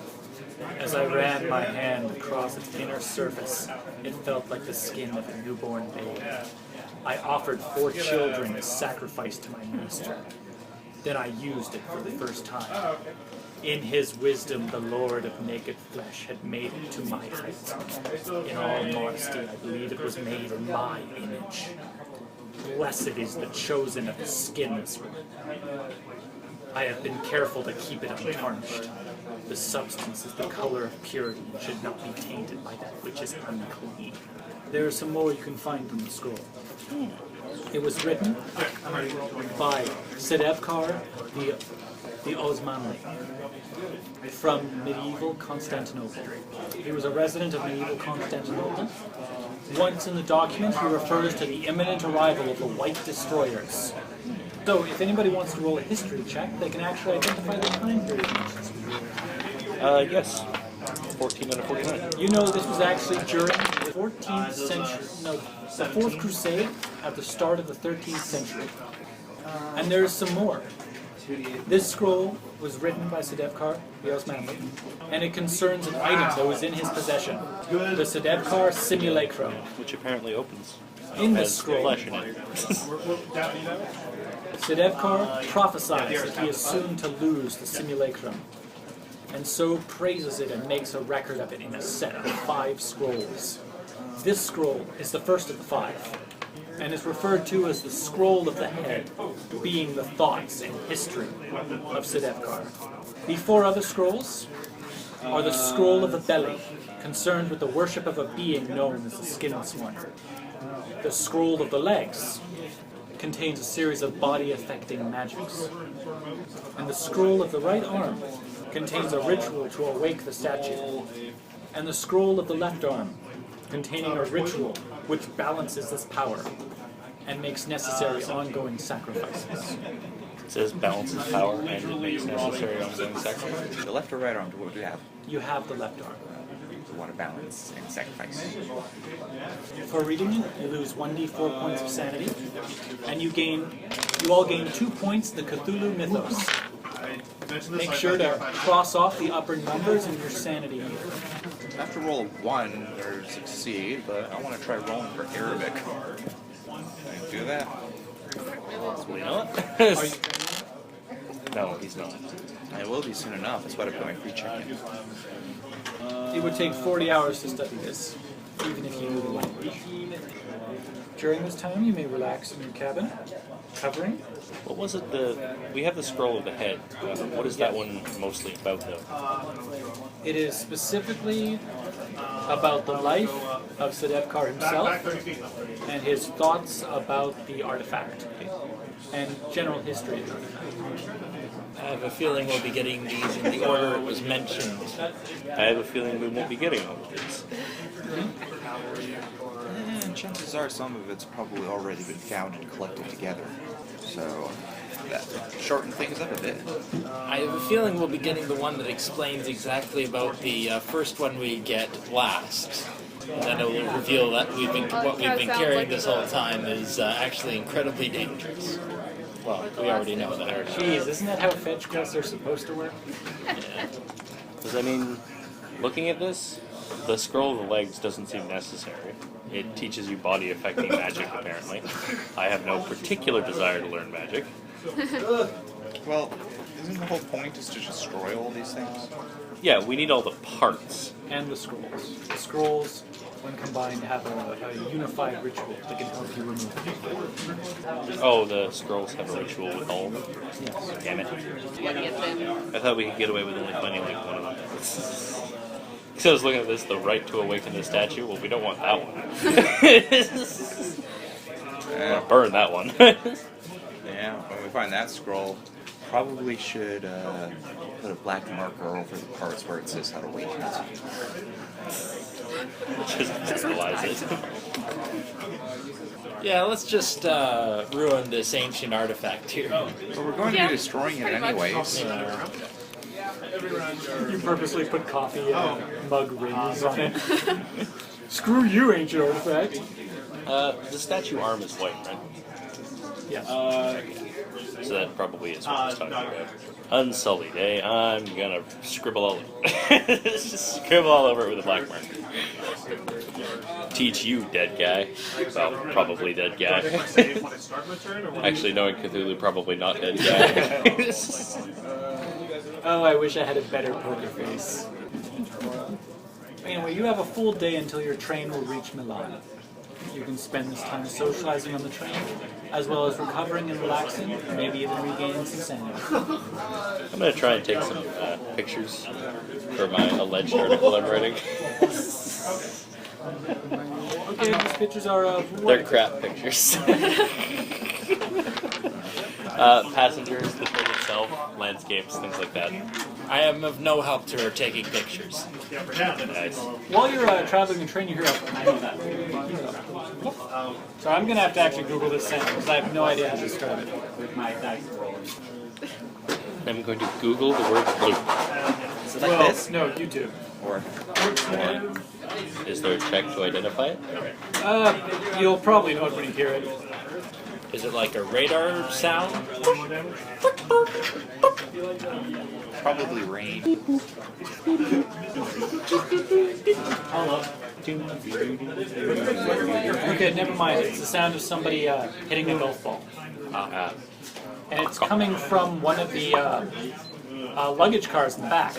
As I ran my hand across its inner surface, it felt like the skin of a newborn babe. I offered 4 children as sacrifice to my master. Then I used it for the first time. In his wisdom, the Lord of naked flesh had made it to my height. In all modesty, I believe it was made in my image. Blessed is the chosen of the skinless one. I have been careful to keep it untarnished. The substance is the color of purity and should not be tainted by that which is unclean. There are some more you can find in the scroll. It was written by Sedefkar the Osmanli from medieval Constantinople. He was a resident of medieval Constantinople. Once in the document, he refers to the imminent arrival of the White Destroyers. So, if anybody wants to roll a history check, they can actually identify the time period. Yes. 14 out of 49. You know this was actually during the 14th century, no, the Fourth Crusade at the start of the 13th century. And there's some more. This scroll was written by Sedefkar the Osmanli, and it concerns an item that was in his possession, the Sedefkar simulacrum. Which apparently opens. In this Has scroll, flesh in it. Sedefkar prophesies that he is soon to lose the simulacrum, and so praises it and makes a record of it in a set of 5 scrolls. This scroll is the first of the 5, and is referred to as the Scroll of the Head, being the thoughts and history of Sedefkar. The 4 other scrolls are the Scroll of the Belly, concerned with the worship of a being known as the Skin-Sworn. The Scroll of the Legs contains a series of body-affecting magics. And the Scroll of the Right Arm contains a ritual to awake the statue. And the Scroll of the Left Arm containing a ritual which balances this power and makes necessary ongoing sacrifices. It says balances power and it makes necessary ongoing sacrifice. The left or right arm, what do you have? You have the left arm. The water balance and sacrifice. For reading it, you lose 1d4 points of sanity, and you all gain 2 points the Cthulhu mythos. Make sure to cross off the upper numbers in your sanity meter. I have to roll a 1 or succeed, but I want to try rolling for Arabic. Can I do that? Well, you know what? Are you No, he's not. I will be soon enough. That's why I put my free check in. It would take 40 hours to study this, even if you knew the language. During this time, you may relax in your cabin, covering. What was it? We have the Scroll of the Head. What is that one mostly about, though? It is specifically about the life of Sedefkar himself and his thoughts about the artifact and general history of the artifact. I have a feeling we'll be getting these in the order it was mentioned. I have a feeling we won't be getting all of these. And chances are some of it's probably already been found and collected together. So that shorten things up a bit. I have a feeling we'll be getting the one that explains exactly about the first one we get last. And then it will reveal that what we've been carrying this whole time is actually incredibly dangerous. Well, we already know that. Jeez, isn't that how fetch quests are supposed to work? Because, I mean, looking at this, the Scroll of the Legs doesn't seem necessary. It teaches you body-affecting magic, apparently. I have no particular desire to learn magic. Well, isn't the whole point is to destroy all these things? Yeah, we need all the parts. And the scrolls. The scrolls, when combined, have a unified ritual that can help you remove it. Oh, the scrolls have a ritual with all of them? Yes. Damn it. I thought we could get away with only finding like one of them. So I was looking at this, the right to awaken the statue. Well, we don't want that one. I'm gonna burn that one. Yeah, when we find that scroll, probably should put a black marker over the parts where it says how to awaken it. Just visualize it. Yeah, let's just ruin this ancient artifact here. But we're going to Yeah, be destroying it pretty much. anyways. You purposely put coffee and mug rings on it. Screw you, ancient artifact. The statue arm is white, right? Yes. So that probably is what I was talking about. Unsullied, eh? I'm gonna scribble all over just scribble all over it with a black marker. Teach you, dead guy. Well, probably dead guy. Actually, knowing Cthulhu, probably not dead guy. Oh, I wish I had a better poker face. Anyway, you have a full day until your train will reach Milan. You can spend this time socializing on the train, as well as recovering and relaxing, maybe even regaining some sanity. I'm gonna try and take some pictures for my alleged article I'm writing. Okay, these pictures are of They're crap pictures. Passengers, the train itself, landscapes, things like that. I am of no help to her taking pictures. Nice. While you're traveling the train, you hear a... So I'm going to have to actually Google this sentence, because I have no idea how to describe it. I'm going to Google the word bloop. Is it like Well, this? no, YouTube. Or Is there a check to identify it? You'll probably know it when you hear it. Is it like a radar sound? probably rain. Okay, never mind. It's the sound of somebody hitting a golf ball. And it's coming from one of the luggage cars in the back.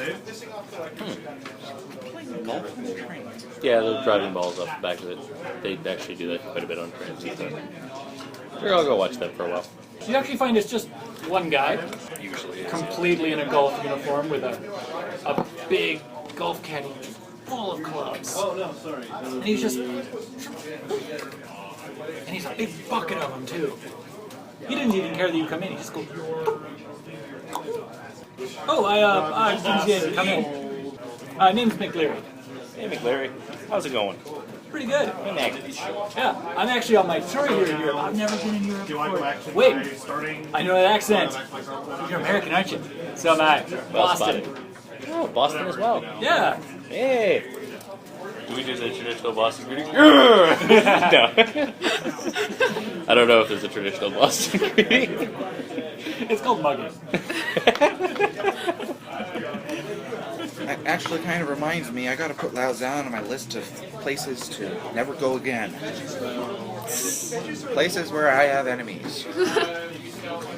Yeah, they're driving balls off the back of it. They actually do that quite a bit on trains. Sure, I'll go watch them for a while. You actually find it's just one guy, Usually is. completely in a golf uniform with a big golf caddy full of clubs. Oh no, sorry. And he's just... And he's a big bucket of them, too. He didn't even care that you come in. He just goes... Oh, I didn't see anything come in. Name's McLeary. Hey McLary, how's it going? Pretty good. Hey, Yeah, I'm actually on my tour here in Europe. I've never been in Europe Do I go action by Wait, starting? I know that accent. You're American, aren't you? So am I. Well Boston. spotted. Oh, Boston as well. Yeah. Hey! Do we do the traditional Boston greeting? No. I don't know if there's a traditional Boston greeting. It's called mugging. That actually kind of reminds me, I gotta put Lausanne on my list of places to never go again. Places where I have enemies.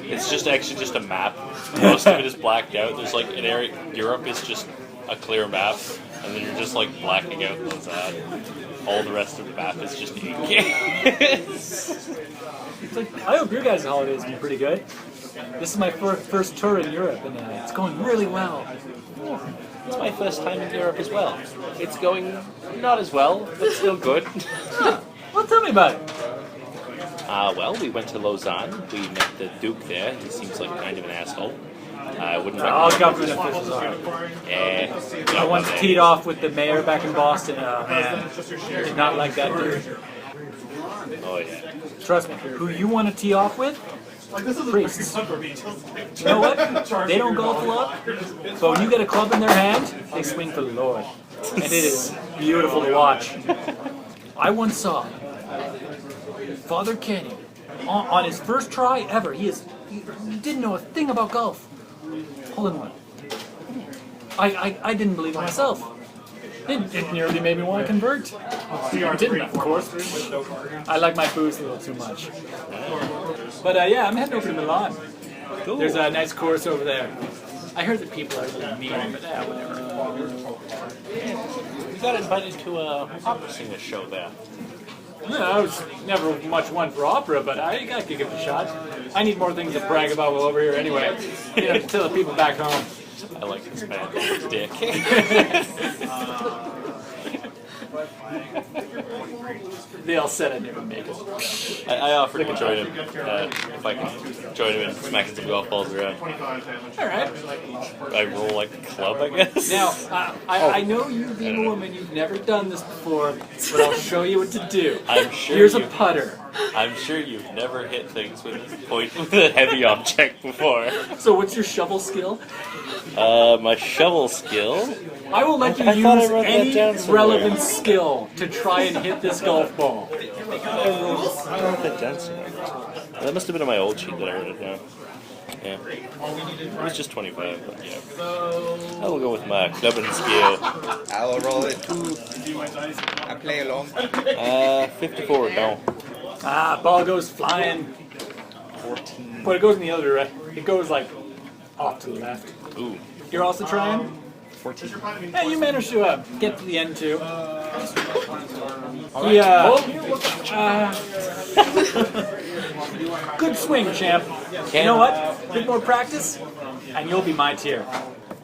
It's just actually just a map. Most of it is blacked out. There's like an area. Europe is just a clear map, and then you're just like blacking out Lausanne. All the rest of the map is just ink. It's like, I hope your guys' holidays have been pretty good. This is my first tour in Europe, and it's going really well. It's my first time in Europe as well. It's going not as well, but still good. Huh. Well, tell me about it. Well, we went to Lausanne. We met the Duke there. He seems like kind of an asshole. I wouldn't All recommend government officials are. I I once teed off with the mayor back in Boston. Man, did not like that dude. Oh yeah. Trust me, who you want to tee off with? Priests. You know what? They don't golf a lot, but when you get a club in their hand, they swing for the Lord. And it is beautiful to watch. I once saw Father Kenny on his first try ever. He didn't know a thing about golf. Hole in one. I didn't believe it myself. It nearly made me want to convert. I didn't, of course. I like my booze a little too much. But yeah, I'm heading over to Milan. There's a nice course over there. I heard that people are really mean, but yeah, whatever. We got invited to a opera singer show there. Yeah, I was never much one for opera, but I gotta give it a shot. I need more things to brag about while over here anyway. You know, to tell the people back home. I like this band. Dick. They all said I'd never make it. I offered to join him if I could join him in smacking some golf balls around. Alright. I roll like a club, I guess. Now, I know you being a woman, you've never done this before, but I'll show you what to do. I'm sure Here's a you- putter. I'm sure you've never hit things with a heavy object before. So what's your shovel skill? My shovel skill. I will let you I thought I use wrote that any down somewhere. relevant skill to try and hit this golf ball. I wrote that down somewhere. That must have been on my old sheet that I wrote it down. Yeah. It was just 25, but yeah. I will go with my clubbing skill. I'll roll it too. I play along. 54 down. Ball goes flying. 14. But it goes in the other direction. It goes like off to the left. Ooh. You're also trying? 14. Hey, you managed to get to the end too. He, good swing, champ. You know what? A bit more practice, and you'll be my tier.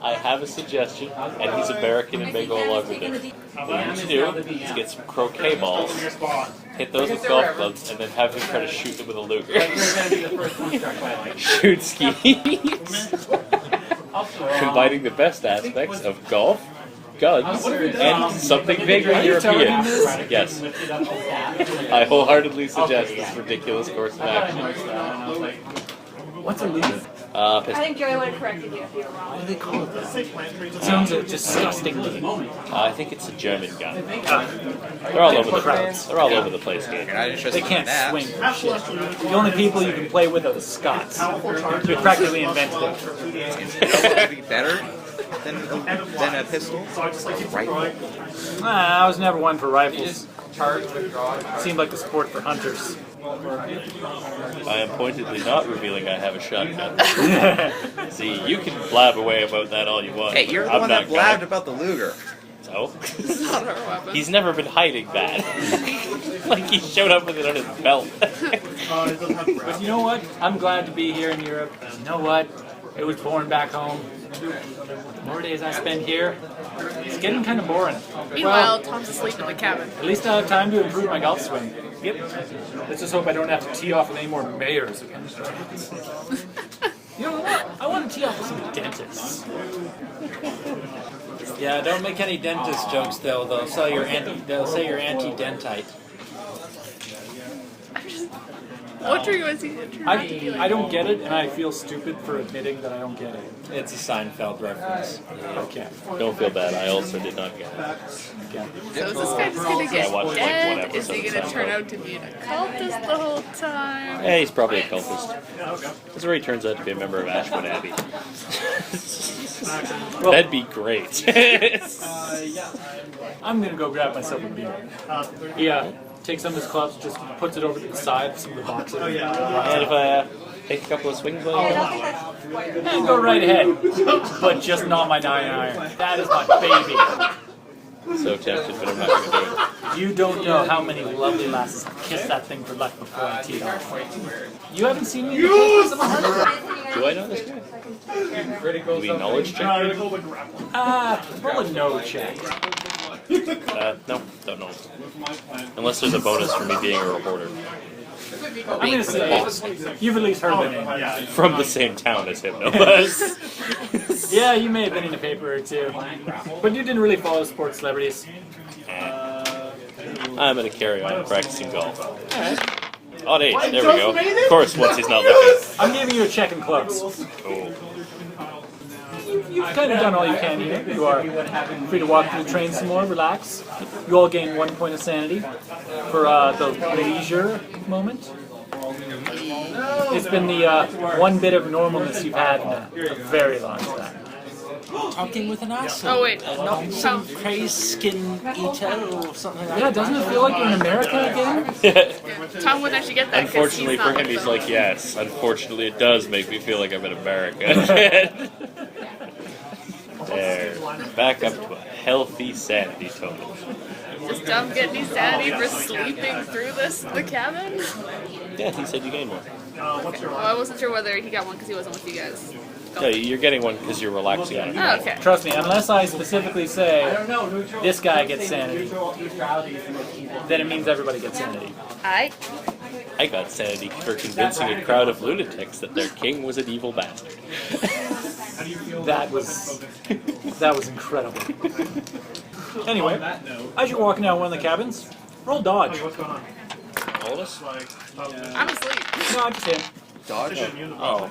I have a suggestion, and he's American and may go along with it. What you need to do is get some croquet balls, hit those with golf clubs, and then have him try to shoot them with a Luger. Shoot skis. Combining the best aspects of golf, guns, and something vaguely European. Yes. I wholeheartely suggest this ridiculous course of action. What's a Luger? I think Joey would have corrected you if you were wrong. What do they call it? It sounds disgustingly. I think it's a German gun. They're all over the place. They're all over the place here. You're not interested They can't in that. swing for shit. The only people you can play with are the Scots. They practically invented it. Would be better than a pistol. Rifle. I was never one for rifles. Seemed like a sport for hunters. I am pointedly not revealing I have a shotgun. See, you can blab away about that all you want. Hey, you're the I'm one not that blabbed gonna. about the Luger. So? It's not our weapon. He's never been hiding that. Like he showed up with it on his belt. But you know what? I'm glad to be here in Europe. You know what? It was born back home. The more days I spend here, it's getting kind of boring. Meanwhile, Tom's asleep in the cabin. At least I have time to improve my golf swing. Yep. Let's just hope I don't have to tee off with any more mayors again. You know what? I want to tee off with some dentists. Yeah, don't make any dentist jokes though. They'll say you're anti-dentite. What dream was he? I don't get it, and I feel stupid for admitting that I don't get it. It's a Seinfeld reference. Okay. Don't feel bad, I also did not get it. Okay. So is this guy just gonna I watched, get like, one dead? Is he episode gonna of turn Seinfeld. out to be an occultist the whole time? Yeah, he's probably a cultist. That's where he turns out to be a member of Ashwood Abbey. That'd be great. I'm gonna go grab myself a beer. Yeah. Takes some of his clubs, just puts it over to the side of some of the boxes. And if I take a couple of swings while you're gone? And go right ahead. But just not my 9-iron. That is my baby. So tempted, but I'm not going to do it. You don't know how many lovely lasses kiss that thing for luck before I tee it off. You haven't seen me in the pictures of a hunter? Do I know this guy? Do we knowledge check? Roll a no check. No, don't know. Unless there's a bonus for me being a reporter. I'm gonna say, you've at least heard the name. From the same town as him, no less. Yeah, you may have been in a paper or two. But you didn't really follow sports celebrities. I'm going to carry on practicing golf. Odd 8, there we go. Of course, once he's not looking. I'm giving you a check in close. Cool. You've kind of done all you can here. You are free to walk through the train some more, relax. You all gain 1 point of sanity for the leisure moment. It's been the one bit of normalness you've had in a very long time. Talking with an asshole. Oh wait, Not some crazed skin eater or something like Yeah, that. doesn't it feel like you're in America again? Tom would actually get that. 'Cause Unfortunately he's for not him, he's film. like, yes. Unfortunately, it does make me feel like I'm in America. There. Back up to a healthy sanity total. Does Tom get any sanity for sleeping through the cabin? Yeah, he said you gained one. Okay. Well, I wasn't sure whether he got one because he wasn't with you guys. No, you're getting one because you're relaxing on it. Oh, okay. Trust me, unless I specifically say this guy gets sanity, then it means everybody gets sanity. Alright. I got sanity for convincing a crowd of lunatics that their king was an evil bastard. That was incredible. Anyway, as you're walking down one of the cabins, roll dodge. All of us? I'm asleep. No, just him. Dodge? Oh.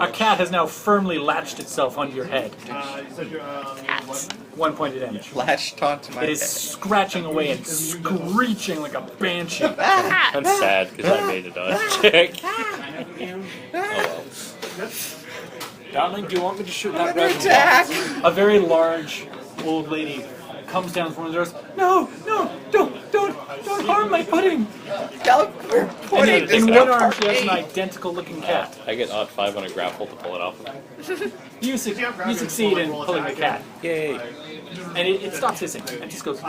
A cat has now firmly latched itself onto your head. 1 point of damage. Latched onto my It is head. scratching away and screeching like a banshee. I'm sad because I made a dodge check. Oh Darling, do you want me to shoot that red? A very large old lady comes down from one of the doors. No, don't. Don't harm my pudding! Pudding. In one arm, she has an identical-looking cat. I get odd 5 on a grapple to pull it off. You succeed in pulling the cat, Yay! and it stops hissing. It just goes.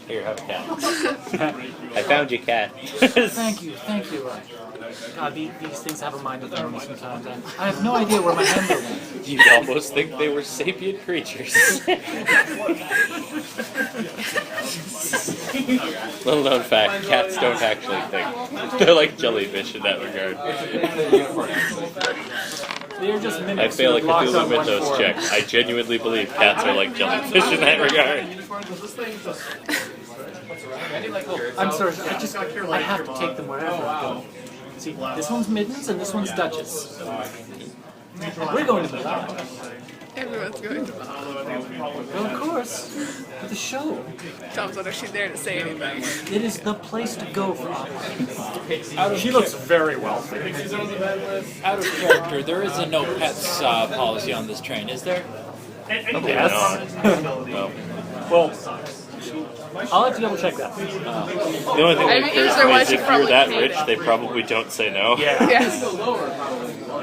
Here, have a cat. I found your cat. Thank you. God, these things have a mind of their own sometimes. I have no idea where my handler went. You'd almost think they were sapient creatures. Little known fact, cats don't actually think. They're like jellyfish in that regard. They're just I mimics. fail a who are locked Cthulhu on one mythos form. check. I genuinely believe cats are like jellyfish in that regard. I'm sorry, I have to take them wherever I go. See, this one's Middens and this one's Duchess. We're going to Milan. Everyone's going to Milan. Well, of course, for the show. Tom's not actually there to say anything. It is the place to go for opera. She looks very wealthy. Out of character, there is a no pets policy on this train, is there? Yes. No. Well, I'll have to double check that. The only thing I that mean, occurs to me otherwise is you if you're probably that paid rich, it. they probably don't say no. Yeah. Yes.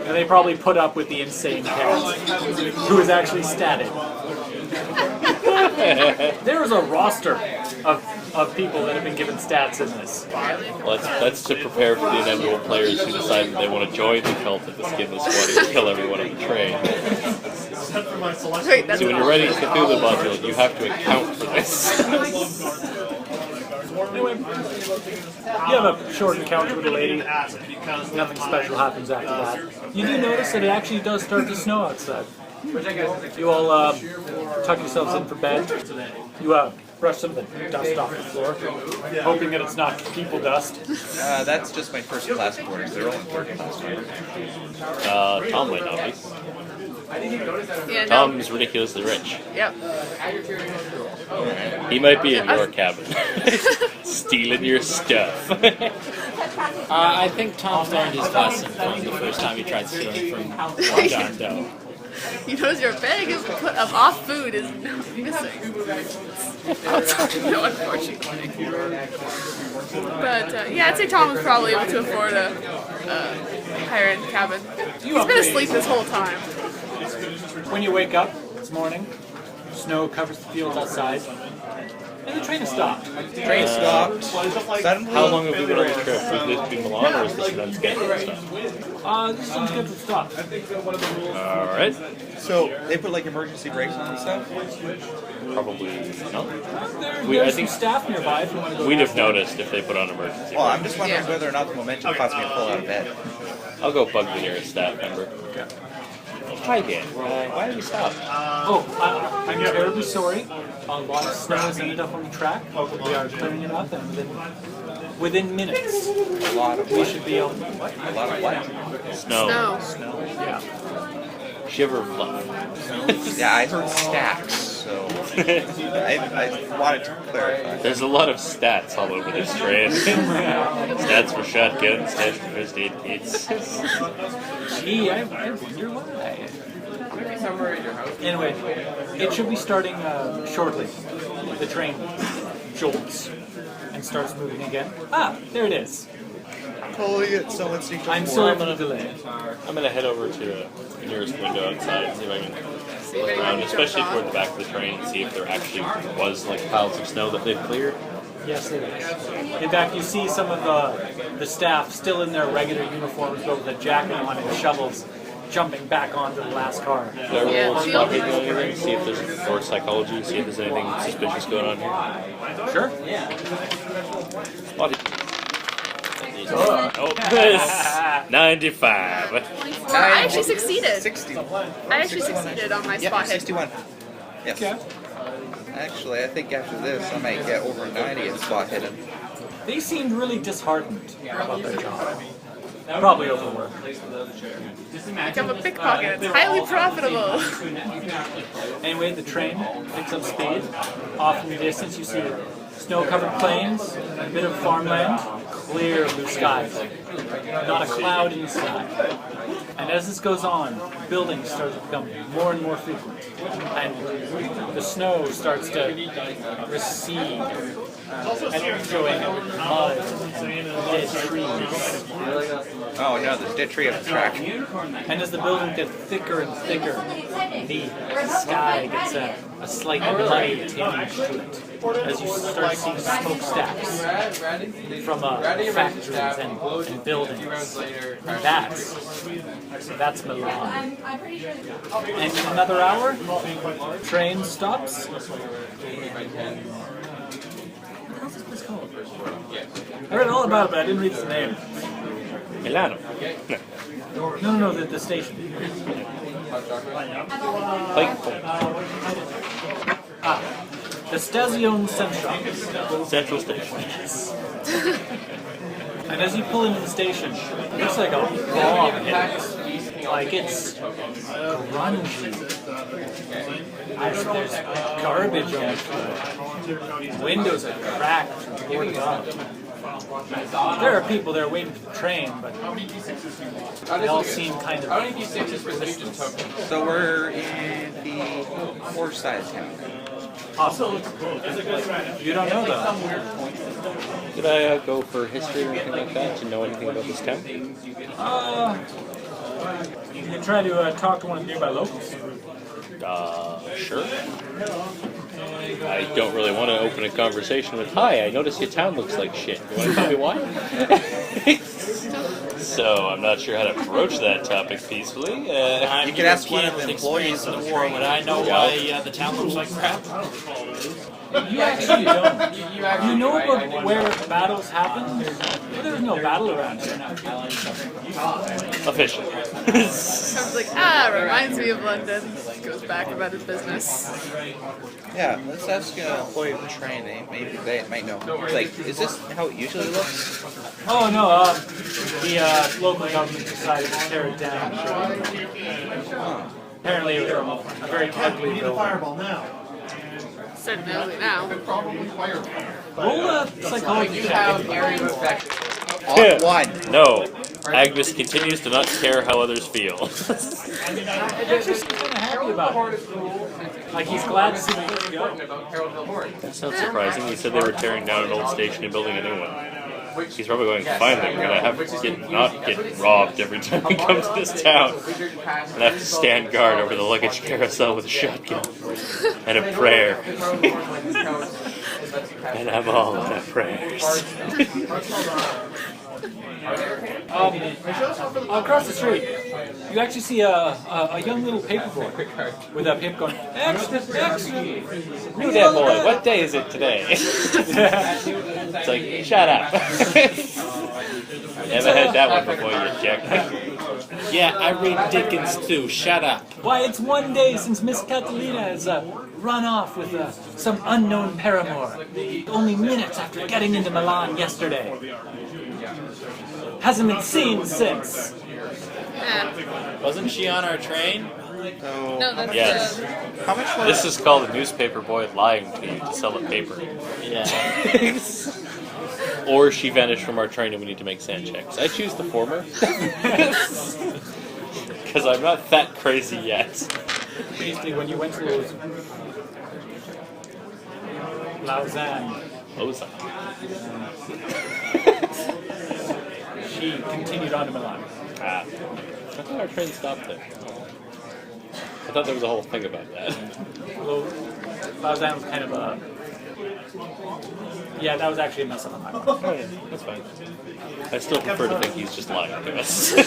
And they probably put up with the insane cat, who is actually static. There is a roster of people that have been given stats in this. Well, that's to prepare for the inevitable players who decide that they want to join the cult of the Skinless One and kill everyone on the train. Wait, that's So when you're writing a Cthulhu module, you have to account for this. Anyway, you have a short encounter with a lady. Nothing special happens after that. You do notice that it actually does start to snow outside. You all tuck yourselves in for bed. You brush some of the dust off the floor, hoping that it's not people dust. That's just my first class quarters. They're all in third class. Tom might not be. Yeah, no. Tom's ridiculously rich. Yep. He might be in your cabin, stealing your stuff. I think Tom's learned his lesson from the first time he tried stealing from John Doe. You notice your bag of off food is missing. No, unfortunately. But yeah, I'd say Tom was probably able to afford a higher end cabin. He's been asleep this whole time. When you wake up, it's morning. Snow covers the fields outside, and the train has stopped. Train stopped. Suddenly, How long have we been on the trip? Has this been Milan or is this an unscheduled stuff? This is unscheduled stop. Alright. So they put like emergency brakes on and stuff. Probably not. There's I think some staff nearby if you want to go. we'd have noticed if they put on emergency. Well, I'm just wondering Yeah. whether or not the momentum caused me to pull out of bed. I'll go bug the nearest staff member. Hi again. Why did we stop? I'm terribly sorry. A lot of snow has ended up on the track. We are clearing it up, and within minutes, A lot of we what? should be able. A lot of what? Snow. Snow. Yeah. Shiver fluff. Yeah, I heard stacks, so I wanted to clarify. There's a lot of stats all over this train. Stats for shotguns, stats for first aid kits. Gee, I wonder why. Anyway, it should be starting shortly. The train jolts and starts moving again. Ah, there it is. Holy, it's so instinctual. I'm sorry for the delay. I'm gonna head over to the nearest window outside and see if I can look around, especially toward the back of the train, and see if there actually was like piles of snow that they've cleared. Yes, there is. In fact, you see some of the staff still in their regular uniforms, but with a jacket on and shovels, jumping back onto the last car. Did I roll Yeah, a spot hidden or anything? See if there's or psychology, see if there's anything suspicious going on here. Sure. Spot hidden. Oh, this 95. I actually succeeded. 60. I actually succeeded on my Yeah, spot hit. 61. Yes. Okay. Actually, I think after this, I might get over 90 in spot hidden. They seemed really disheartened about their job. Probably overworked. Become a pickpocket. It's highly profitable. Anyway, the train picks up speed. Off in the distance, you see snow-covered plains, a bit of farmland, clear blue skies. Not a cloud in the sky. And as this goes on, buildings start to become more and more frequent. And the snow starts to recede and showing mud and dead trees. Oh no, the dead tree of attraction. And as the buildings get thicker and thicker, the sky gets a slight muddy tinge to it. As you start seeing smokestacks from factories and buildings. That's Milan. And in another hour, train stops. What else is this called? I read all about it, but I didn't read its name. Milano. No, the station. Pike Point. The Station Central. Central Station. And as you pull into the station, it looks like a bomb hit it. Like it's grungy. There's garbage on the floor. Windows are cracked and boarded up. There are people there waiting for the train, but they all seem kind of listless. So we're in the north side of town. Awesome. You don't know though. Did I go for history or anything like that? Do you know anything about this town? You can try to talk to one of the nearby locals. Sure. I don't really want to open a conversation with, "Hi, I noticed your town looks like shit. You want to tell me why?" So I'm not sure how to approach that topic peacefully. You could ask one of the employees of the war. train. Would I know why the town looks like crap? You actually don't. You know about where battles happen? There's no battle around here now. Officially. I was like, reminds me of London. Goes back about his business. Yeah, let's ask an employee of the train. Maybe they might know. Like, is this how it usually looks? Oh no, the local government decided to tear it down. Apparently it was a very ugly building. Certainly ugly now. Roll a psychology check. On one. No. Agnes continues to not care how others feel. Edgar seems kind of happy about it. Like he's glad to see the place go. That's not surprising. He said they were tearing down an old station and building a new one. He's probably going, finally, we're going to have to not get robbed every time we come to this town. And have to stand guard over the luggage carousel with a shotgun. And a prayer. And I'm all out of prayers. Across the street, you actually see a young little paper boy with a paper going, X. New there, boy. What day is it today? It's like, shut up. Never heard that one before, you jerk. Yeah, I read Dickens too. Shut up. Why, it's one day since Miss Catalina has run off with some unknown paramour. Only minutes after getting into Milan yesterday. Hasn't been seen since. Wasn't she on our train? No, that's Yes. How much was This is called a newspaper boy lying to you to sell a paper. Yeah. Or she vanished from our train and we need to make sand checks. I choose the former. Because I'm not that crazy yet. Basically, when you went to Lausanne, Lausanne. she continued on to Milan. I thought our train stopped there. I thought there was a whole thing about that. Lausanne was kind of a... Yeah, that was actually a mess up on my part. Oh yeah, that's fine. I still prefer to think he's just lying to us. So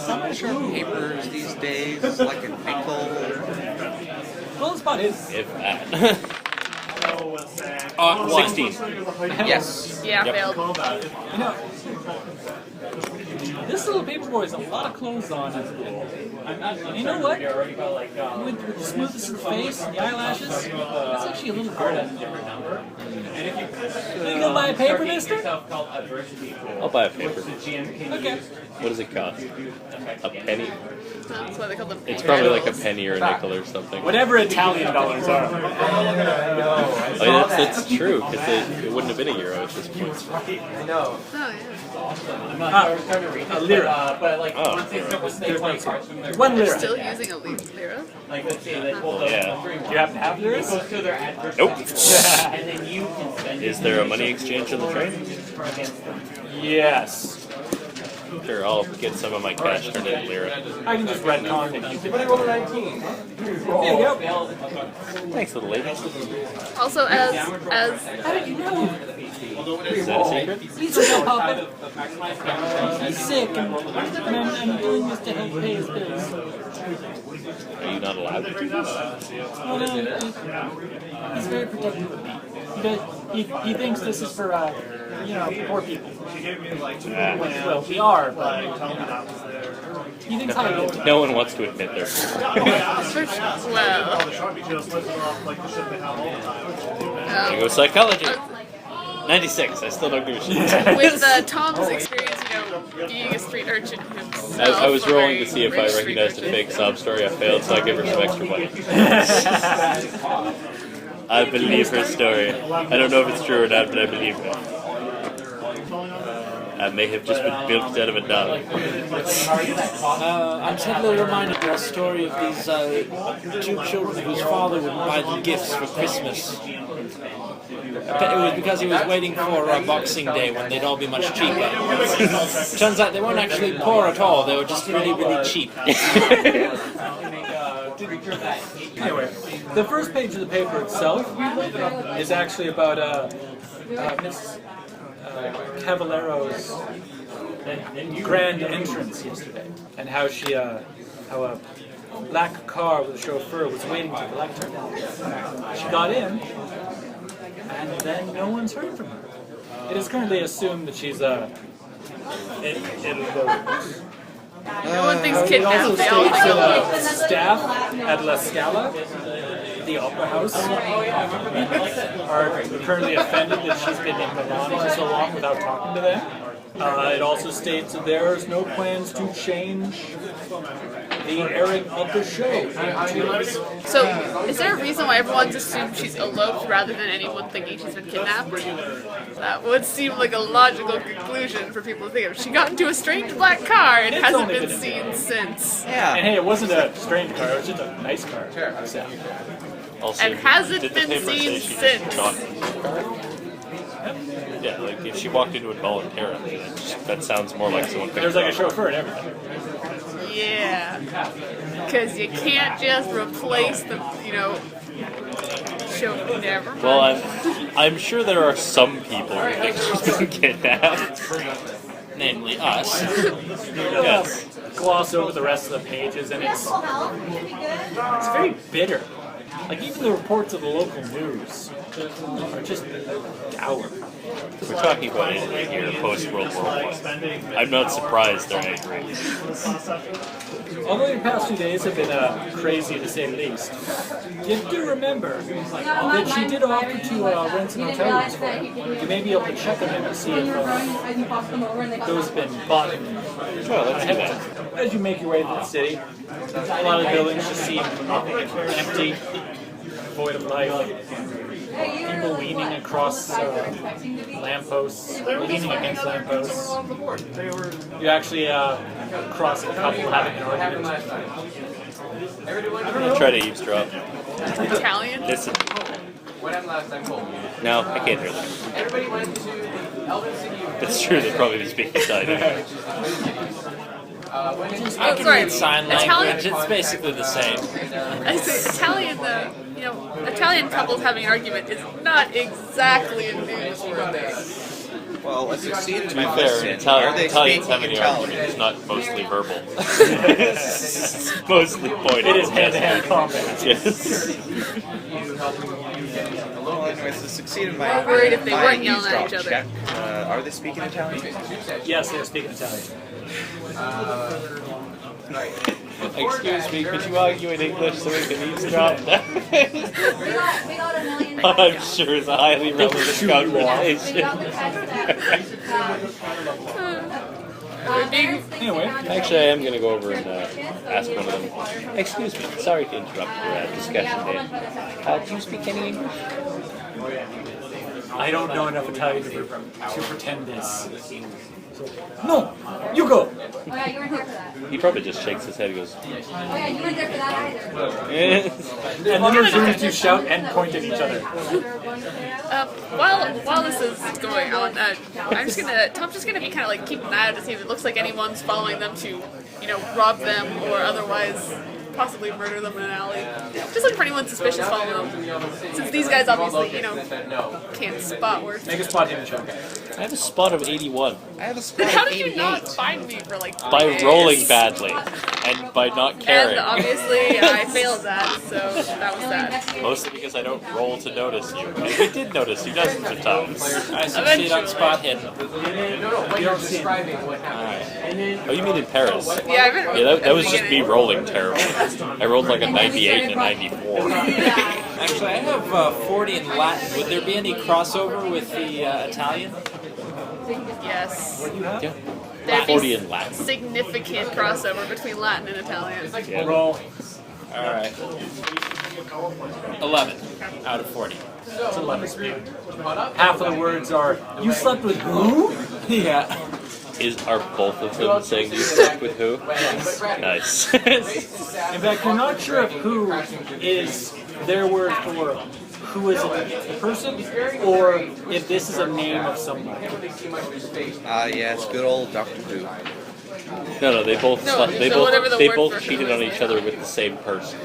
how much are papers these days? Like a nickel? Well, the spot is... If that. 16. Yes. Yeah, Yep. failed. You know, this little paper boy has a lot of clothes on. And you know what? With the smoothness of the face and the eyelashes, that's actually a little girl. You gonna buy a paper, mister? I'll buy a paper. Okay. What does it cost? A penny? That's why they call them. It's probably like a penny or a nickel or something. Whatever Italian dollars are. Oh yeah, that's true, because it wouldn't have been a euro at this point. Oh, yeah. A lira. But like Oh. once they There's no parts from their 1 lira. Still using a lira? like let's say they pull Well, yeah. Do you happen to have liras? goes to their adverse Nope. and then you can spend Is there a money exchange on the train? against them. Yes. Sure, I'll get some of my cash turned into lira. I can just retcon that you can. Roll 19. There you go. Thanks, little lady. Also, as How did you know? Is that a secret? He's a little puppet. He's sick, and I'm doing this to help pay his bills. Are you not allowed to do this? Oh, no, he's very protective of me. He thinks this is for, poor people. Well, we are, but he thinks I live. No one wants to admit they're well, There goes psychology. 96. I still don't give a shit. with Tom's experience, being a street urchin himself. I was a rolling very to see if I rich recognized a street fake urchin. sob story. I failed, so I give her some extra money. I believe her story. I don't know if it's true or not, but I believe her. I may have just been bilked out of a dollar. I'm suddenly reminded of a story of these two children whose father would buy them gifts for Christmas. It was because he was waiting for Boxing Day when they'd all be much cheaper. Turns out they weren't actually poor at all, they were just really, really cheap. Anyway, the first page of the paper itself is actually about Miss Cavallero's grand entrance yesterday, and how how a black car with a chauffeur was waiting to collect her. She got in, and then no one's heard from her. It is currently assumed that she's No one thinks It kidnapped. also They all states think that eloped. staff at La Scala, the opera house, are currently offended that she's been in Milan for so long without talking to them. It also states that there's no plans to change the airing of the show. So, is there a reason why everyone's assumed she's eloped rather than anyone thinking she's been kidnapped? That would seem like a logical conclusion for people to think of. She got into a strange black car and It's hasn't only been been seen since. Yeah. And hey, it wasn't a strange car, it was just a nice car. So, Also, And hasn't did the been paper seen say she since. just Yeah, like if she walked into it voluntarily, that sounds more like someone picked there's her like a up. chauffeur and everything. Yeah. Because you can't just replace the, show. Never. Well, I'm sure there are some people who think she's been kidnapped. Namely us. Yes. Gloss over the rest of the pages, and it's very bitter. Like even the reports of the local news are just dour. We're talking about it here post-World War I. I'm not surprised they're angry. Although the past 2 days have been crazy to say the least, you do remember that she did offer to rent some hotel rooms for him. You may be able to check on him to see if those have been bought. Well, let's do that. As you make your way through the city, a lot of the buildings just seem empty, void of life. People leaning across lampposts, leaning against lampposts. You actually cross a couple having an argument. Try to eavesdrop. Italian? Listen. No, I can't hear that. That's true, they'd probably be speaking Italian. I Oh, can sorry. read sign Italian- language, it's basically the same. I say Italian, Italian couples having an argument is not exactly a newsworthy. Well, let's succeed To in be my fair, question. Are they Italians speaking having an argument is Italian? not mostly verbal. It's mostly pointed. It is hand-to-hand combat. Yes. Well, anyways, to succeed in my, We're worried if they my weren't yelling at eavesdrop each other. check, are they speaking Italian? Yes, they're speaking Italian. Excuse me, could you argue in English so we can eavesdrop? I'm sure it's a highly relevant conversation. We're being Anyway, Actually, I am going to go over and ask one of them. Excuse me, sorry to interrupt your discussion there. Do you speak any English? I don't know enough Italian to pretend this. So, no, you go. Oh yeah, you weren't there for that. He probably just shakes his head and goes, Oh yeah, you weren't there for that either. And then resumes to shout and point at each other. While this is going on, Tom's just gonna be kind of like keeping an eye out to see if it looks like anyone's following them to, rob them or otherwise possibly murder them in an alley. Just looking for anyone suspicious following them. Since these guys obviously, can't spot where. Make a spot hidden check. I have a spot of 81. I have a spot Then how of did you 88. not find me for like 3 By days? rolling badly. And by not caring. And obviously I failed that, so that was sad. Mostly because I don't roll to notice you. And we did notice you dozens of times. I succeed on spot hidden. You don't see him. Oh, you mean in Paris? Yeah, I've been. Yeah, that was just me rolling terrible. I rolled like a 98 and a 94. Actually, I have 40 in Latin. Would there be any crossover with the Italian? Yes. Yeah. There'd 40 be in Latin. significant crossover between Latin and Italian. Yeah. Roll. All right. 11 out of 40. It's 11. Half of the words are, you slept with who? Yeah. Are both of them saying you slept with who? Nice. In fact, you're not sure if who is their word for who is a person, or if this is a name of someone. Yes, good old Doctor Who. No, they both No, slept. They so whatever the both word for cheated who on is. each other with the same person.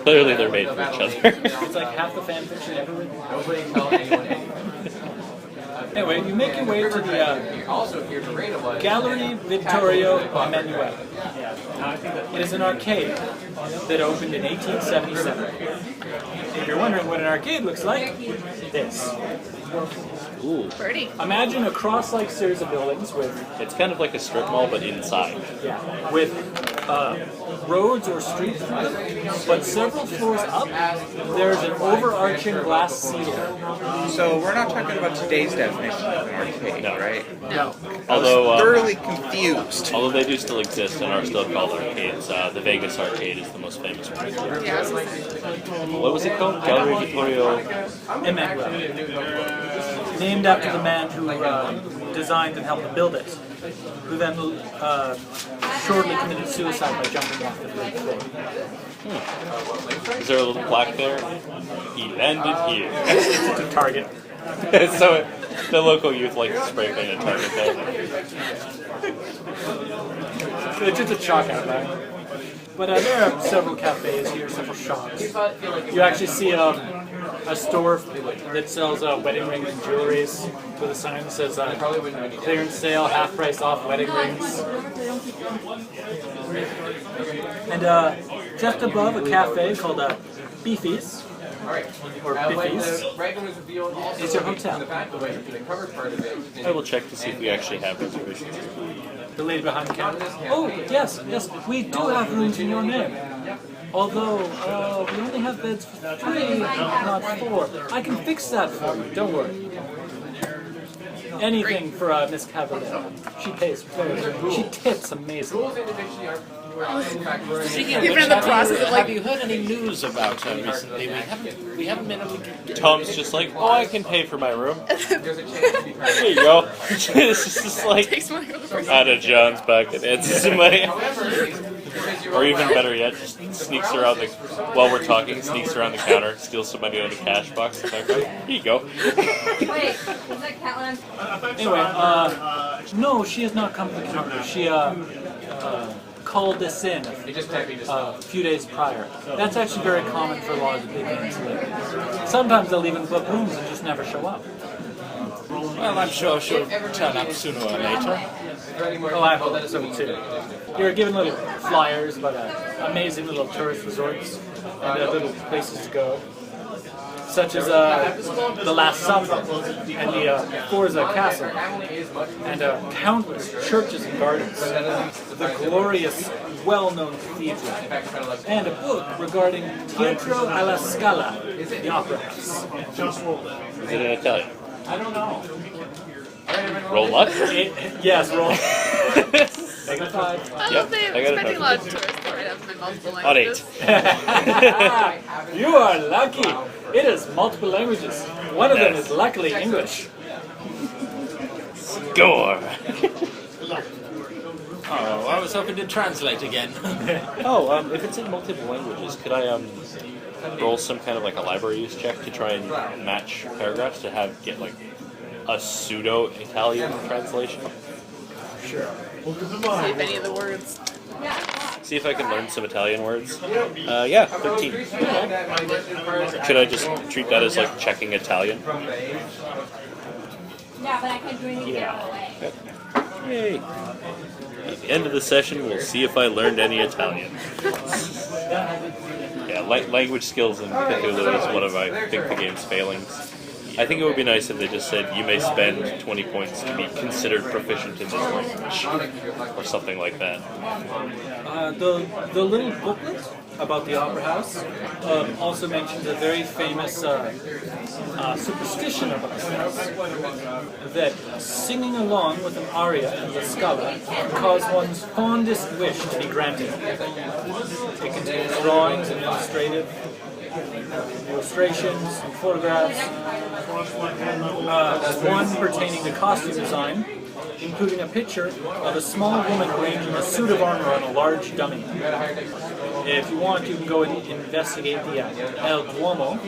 Clearly, they're made for each other. It's like half the fan fiction ever written. Anyway, you make your way to the Gallery Vittorio Emanuele. It is an arcade that opened in 1877. If you're wondering what an arcade looks like, this. Ooh, Birdie. Imagine a cross-like series of buildings with it's kind of like a strip mall, but inside. with roads or streets through them, but several floors up, there's an overarching glass ceiling. So we're not talking about today's definition of an arcade, No. right? No. Although, Thoroughly confused. although they do still exist and are still called arcades, the Vegas arcade is the most famous one. Yeah, I was gonna say. What was it called? Gallery Vittorio. Emanuele. Named after the man who designed and helped build it, who then shortly committed suicide by jumping off the third floor. Is there a little plaque there? He landed here. It's a target. So the local youth like to spray paint a target there. It's just a chalk outline. But there are several cafes here, several shops. You actually see a store that sells wedding rings and jewelries with a sign that says clearance sale, half price off wedding rings. And just above a cafe called Beefy's, or Biffy's, is your hotel. I will check to see if we actually have reservations. The lady behind the counter. Oh, yes, we do have rooms in your name. Although, we only have beds for 3, not 4. I can fix that for you, don't worry. Anything for Miss Cavalier. She pays very. She tips amazing. Speaking of You've which, been in the process of have you heard any news about her recently? We haven't been able to. Tom's just like, oh, I can pay for my room. Here you go. It's just like Takes money from the person. out of John's pocket, adds some money. Or even better yet, just sneaks around while we're talking, sneaks around the counter, steals some money out of the cash box. It's like, here you go. Wait, is that Catland? Anyway, no, she has not come to the counter. She called us in a few days prior. That's actually very common for a lot of the big names. Sometimes they'll even book rooms and just never show up. Well, I'm sure she'll turn up sooner or later. Oh, I hope so too. You're given little flyers about amazing little tourist resorts and little places to go, such as the Last Supper and the Forza Castle, and countless churches and gardens, the glorious, well-known cathedral, and a book regarding Teatro alla Scala, the opera house. Is it in Italian? I don't know. Roll luck? Yes, roll. Make a 5. I Yep, love they're I got it spending a covered. lot of tourist items. read them in multiple On 8. languages. You are lucky. It is multiple languages. One of them is luckily English. Gore. Oh, I was hoping to translate again. Oh, if it's in multiple languages, could I roll some kind of like a library use check to try and match paragraphs to get like a pseudo Italian translation? Sure. See if any of the words. See if I can learn some Italian words. Yeah, 13. Should I just treat that as like checking Italian? Yeah, but I can't do anything the other way. Yay. At the end of the session, we'll see if I learned any Italian. Yeah, language skills in Cthulhu is one of I think the game's failings. I think it would be nice if they just said you may spend 20 points to be considered proficient in this language, or something like that. The little booklet about the opera house also mentions a very famous superstition about the house, that singing along with an aria in the Scala can cause one's fondest wish to be granted. It contains drawings and illustrations and photographs, one pertaining to costume design, including a picture of a small woman arranging a suit of armor on a large dummy. If you want, you can go and investigate the El Duomo,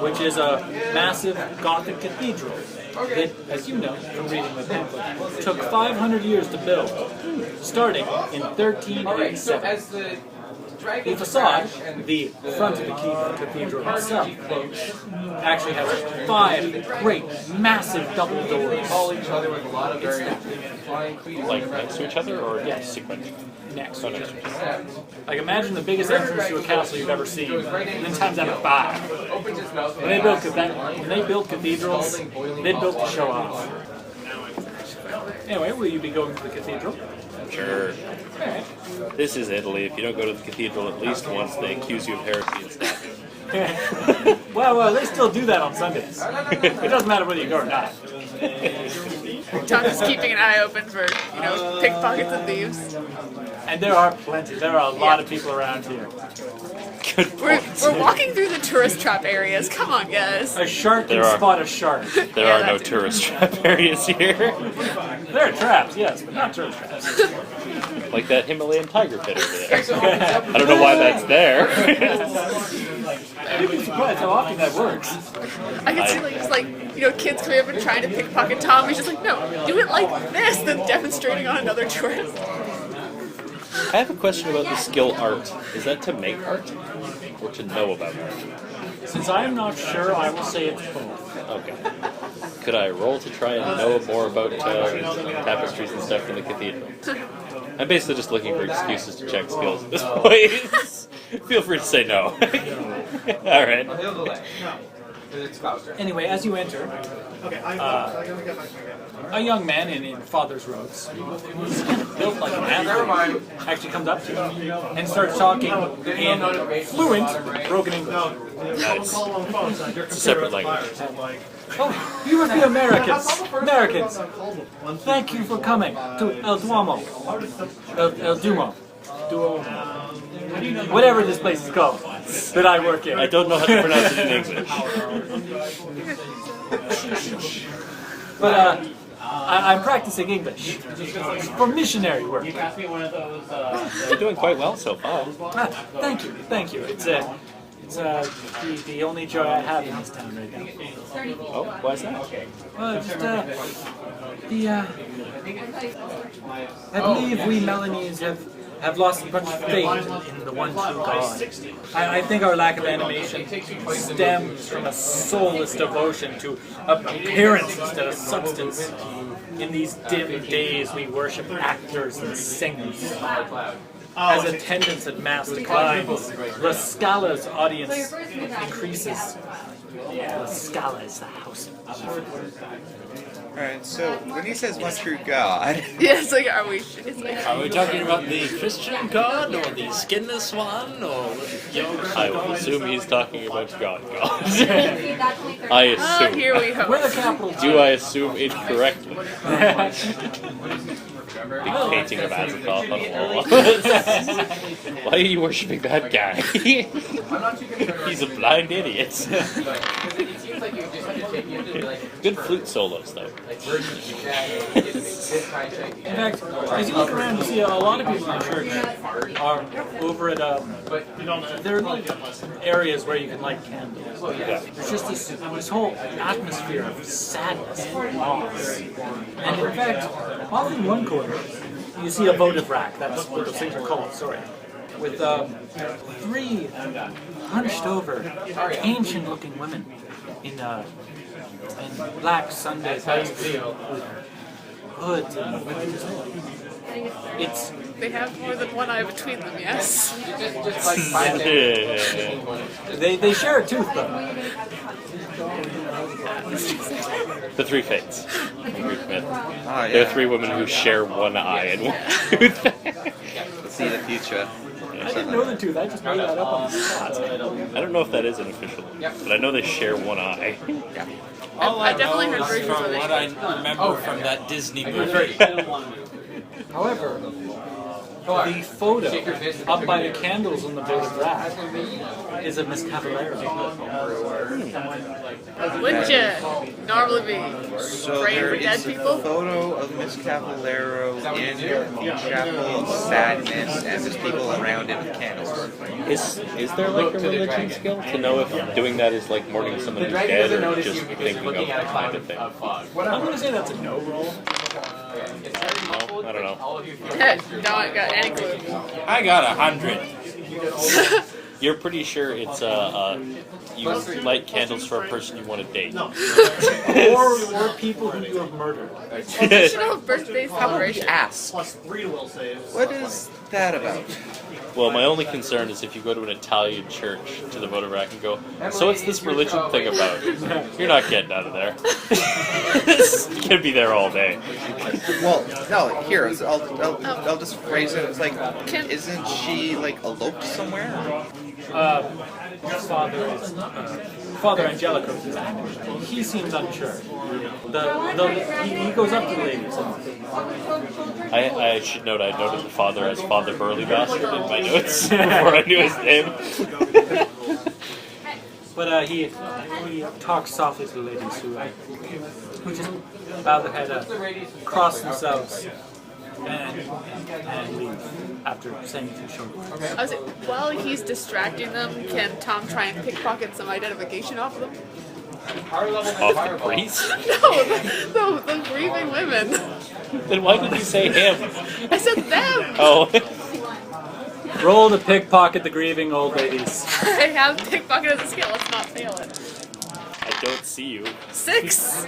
which is a massive Gothic cathedral that, as you know from reading the pamphlet, took 500 years to build, starting in 1387. The facade, the front of the cathedral itself, actually has 5 great, massive double doors. Like next to each other, or sequential? Next to each other. Like imagine the biggest entrance to a castle you've ever seen, and then times that by 5. When they built cathedrals, they built to show off. Anyway, will you be going to the cathedral? Sure. This is Italy. If you don't go to the cathedral at least once, they accuse you of heresy and stuff. Well, they still do that on Sundays. It doesn't matter whether you go or not. Tom is keeping an eye open for, pickpockets and thieves. And there are plenty. There are a lot of people around here. We're walking through the tourist trap areas. Come on, guys. A shark can spot a shark. There are no tourist trap areas here. There are traps, yes, but not tourist traps. Like that Himalayan tiger pit over there. I don't know why that's there. You'd be surprised how often that works. I can see kids coming up and trying to pickpocket Tom. He's just like, no, do it like this, then demonstrating on another tourist. I have a question about the skill art. Is that to make art? Or to know about art? Since I am not sure, I will say it's both. Okay. Could I roll to try and know more about tapestries and stuff in the cathedral? I'm basically just looking for excuses to check skills at this point. Feel free to say no. Alright. Anyway, as you enter, a young man in father's robes, built like an athlete, actually comes up to you and starts talking in fluent broken English. Nice. It's a separate language. Oh, you must be Americans. Americans. Thank you for coming to El Duomo. El Duomo. Whatever this place is called that I work in. I don't know how to pronounce it in English. But I'm practicing English for missionary work. You pass me one of those. You're doing quite well so far. Thank you. It's the only joy I have in this town right now. Oh, why is that? Well, just I believe we Melanese have lost much faith in the one true God. I think our lack of animation stems from a soulless devotion to appearance instead of substance. In these dim days, we worship actors and singers. As attendance at Mass declines, La Scala's audience increases. La Scala is the house of evil. Alright, so when he says one true God, Yeah, it's like, are we talking about the Christian God, or the skinless one, or I would assume he's talking about God. I Oh, assume. here we go. We're the capital. Do I assume incorrectly? Big painting of Azathoth on the wall. Why are you worshipping that guy? He's a blind idiot. Good flute solos, though. In fact, as you look around, you see a lot of people in church are over at there are like areas where you can light candles. There's just this whole atmosphere of sadness and loss. And in fact, off in one corner, you see a votive rack. That's what those things are called. Sorry. With 3 hunched over, ancient-looking women in black Sunday with hoods and it's. They have more than one eye between them, yes. They share a tooth, though. The 3 fates. Oh, There are 3 women who share one eye and one tooth. See the future. I didn't know the tooth. I just made that up on the spot. I don't know if that is an official one, but I know they share one eye. All I I definitely know heard is versions from where they what I remember from that Disney movie. However, the photo up by the candles on the votive rack is of Miss Cavallero. Would you normally be So praying there for dead is a people? photo of Miss Cavallero in the chapel of sadness, and there's people around it with candles. Is there like a religion skill to know if doing that is like mourning someone who's dead or just thinking of that kind of thing? I'm going to say that's a no roll. No, I don't know. Don't got any clue. I got 100. You're pretty sure it's you light candles for a person you want to date. Or people who you have murdered. Traditional birthday celebration. Ask. +3 will save. What is that about? Well, my only concern is if you go to an Italian church to the votive rack and go, so what's this religion thing about? You're not getting out of there. You can't be there all day. Well, no, here, I'll just phrase it. It's like, isn't she, like, eloped somewhere? Father Angelico is his name. He seems unsure. He goes up to the ladies. I should note I noted the father as Father Burly Bastard in my notes before I knew his name. But he talks softly to the ladies who just bow their head, cross themselves, and leave after saying a few short words. I was like, while he's distracting them, can Tom try and pickpocket some identification off them? Off the priest? No, the grieving women. Then why did you say him? I said them. Oh. Roll to pickpocket the grieving old ladies. I have pickpocket as a skill. Let's not fail it. I don't see you. 6.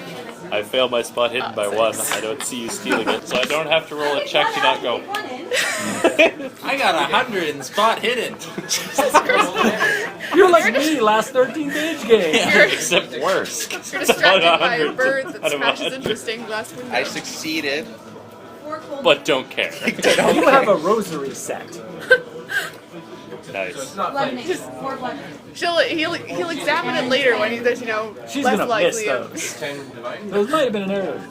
I fail my spot hidden by 1. I don't see you stealing it, so I don't have to roll a check to not go. I got 100 in spot hidden. You're like me last 13th age game. Except worse. You're distracted by a 100 bird that out of smashes 100. into a stained glass window. I succeeded. But don't care. You have a rosary set. Nice. He'll examine it later when there's She's less gonna miss likely. those. Those might have been an error.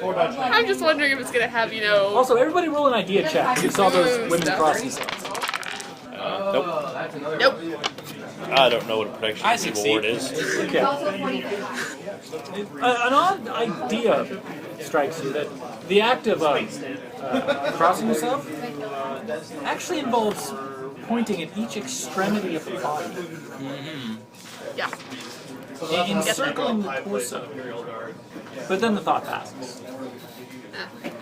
I'm just wondering if it's gonna have Also, everybody roll an idea check. You saw those women cross themselves. Nope. Nope. I don't know what a protection I evil succeed. word is. Okay. An odd idea strikes you that the act of crossing yourself actually involves pointing at each extremity of the body, Yeah. encircling the torso. But then the thought passes.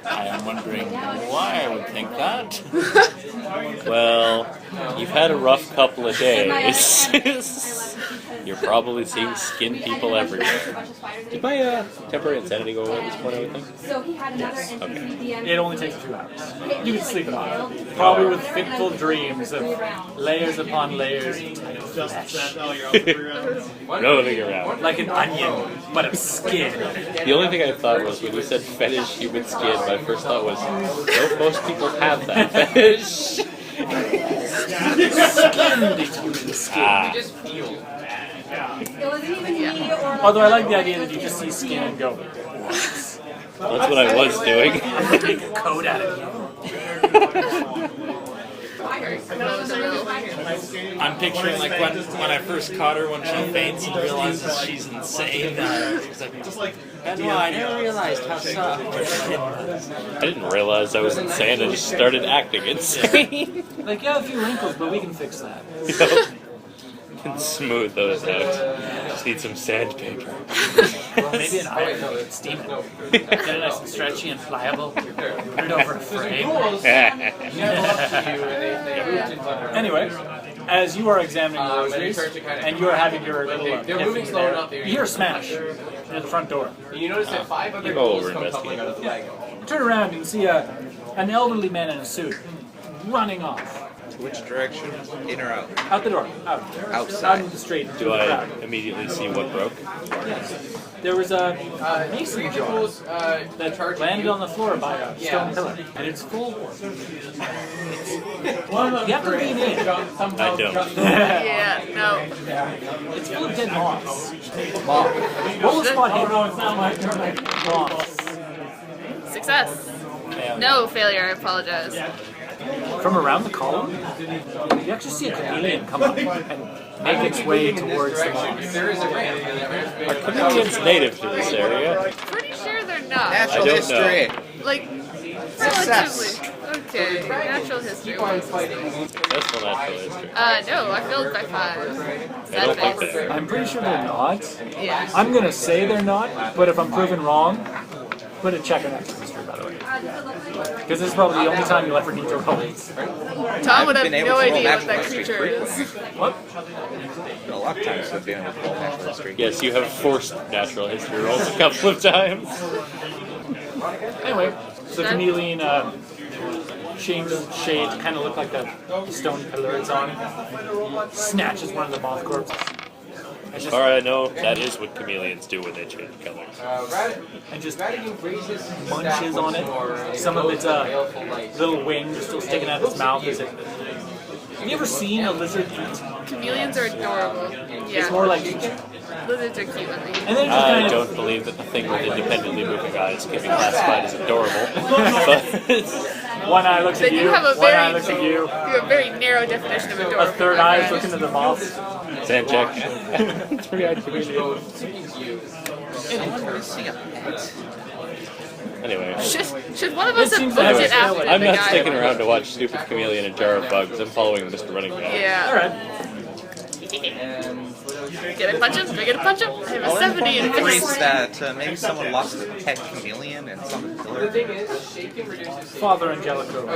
I am wondering why I would think that. Well, you've had a rough couple of days. You're probably seeing skin people everywhere. Did my temporary insanity go away at this point, I would think? So he had another Okay. It only takes 2 hours. You can sleep it off. Probably with fitful dreams of layers upon layers of flesh. Rolling around. Like an onion, but of skin. The only thing I thought was when you said fetish human skin, my first thought was, don't most people have that fetish? Skinned human skin. Ah, It wasn't even me or Although I like the idea that you just see skin and go, "What?" That's what I was doing. Take the code out of you. I'm picturing like when I first caught her when she faints and realizes she's insane. She's like, Benoit, I never realized how soft your skin was. I didn't realize I was insane. I just started acting insane. Like, yeah, a few wrinkles, but we can fix that. Can smooth those out. Just need some sandpaper. Well, maybe an eye. Steam it. Get it nice and stretchy and pliable. Put it over a frame. Anyway, as you are examining the rosaries, and you are having your little epiphany there, you hear a smash near the front door. You notice that 5 other Go over ghouls come tumbling out of the investigate. wagon. You turn around and see an elderly man in a suit running off. Which direction? In or out? Out the door. Out. Outside. Out into the street. into Do the I crowd. immediately see what broke? Yes. There was a mason jar that landed on the floor by a stone pillar, and it's full. You have to lean in. I don't. Yeah, no. It's full of dead moths. Roll a spot hit. Moths. Success. No failure, I apologize. From around the column, you actually see a chameleon come up and make its way towards the moths. There is a ramp. Are chameleons native to this area? Pretty sure they're not. Natural I don't history. Like, Success. relatively. Okay, natural history. What is this thing? That's the natural history. No, I failed by 5. I don't think Sad they are. I'm pretty sure they're not. face. Yeah. I'm gonna say they're not, but if I'm proven wrong, put a check on natural history, by the way. Because this is probably the only time you'll ever need to roll it. Tom would have been able no to roll idea what natural that history creature is. What? A lot of times I've been able to roll natural history. Yes, you have forced natural history rolls a couple of times. Anyway, so the chameleon changes shade to kind of look like the stone pillar it's on. Snatches one of the moth corpses. And just, Or I know that is what chameleons do when they change colors. and just munches on it. Some of its little wings are still sticking out of its mouth. Have you ever seen a lizard eat? Chameleons are adorable. Yeah. It's more like... Lizards are cute when they And then it just I kind of... don't believe that the thing with independently moving eyes can be classified as adorable. But One eye looks at Then you, you have a one eye very, looks at you, you have a very narrow definition of adorable. a third eye is Okay. looking at the moths. sand check. Three-eyed chameleon. Anyway, Should one of us It have seems booked to have it a after spell. I'm the not guy? sticking around to watch Stupid Chameleon and Jar of Bugs. I'm following Mr. Running Man. Yeah. Alright. Get a punch him? Do I get a punch him? I have a 70 and Place that maybe someone lost a pet chameleon and it's on the pillar. Father Angelico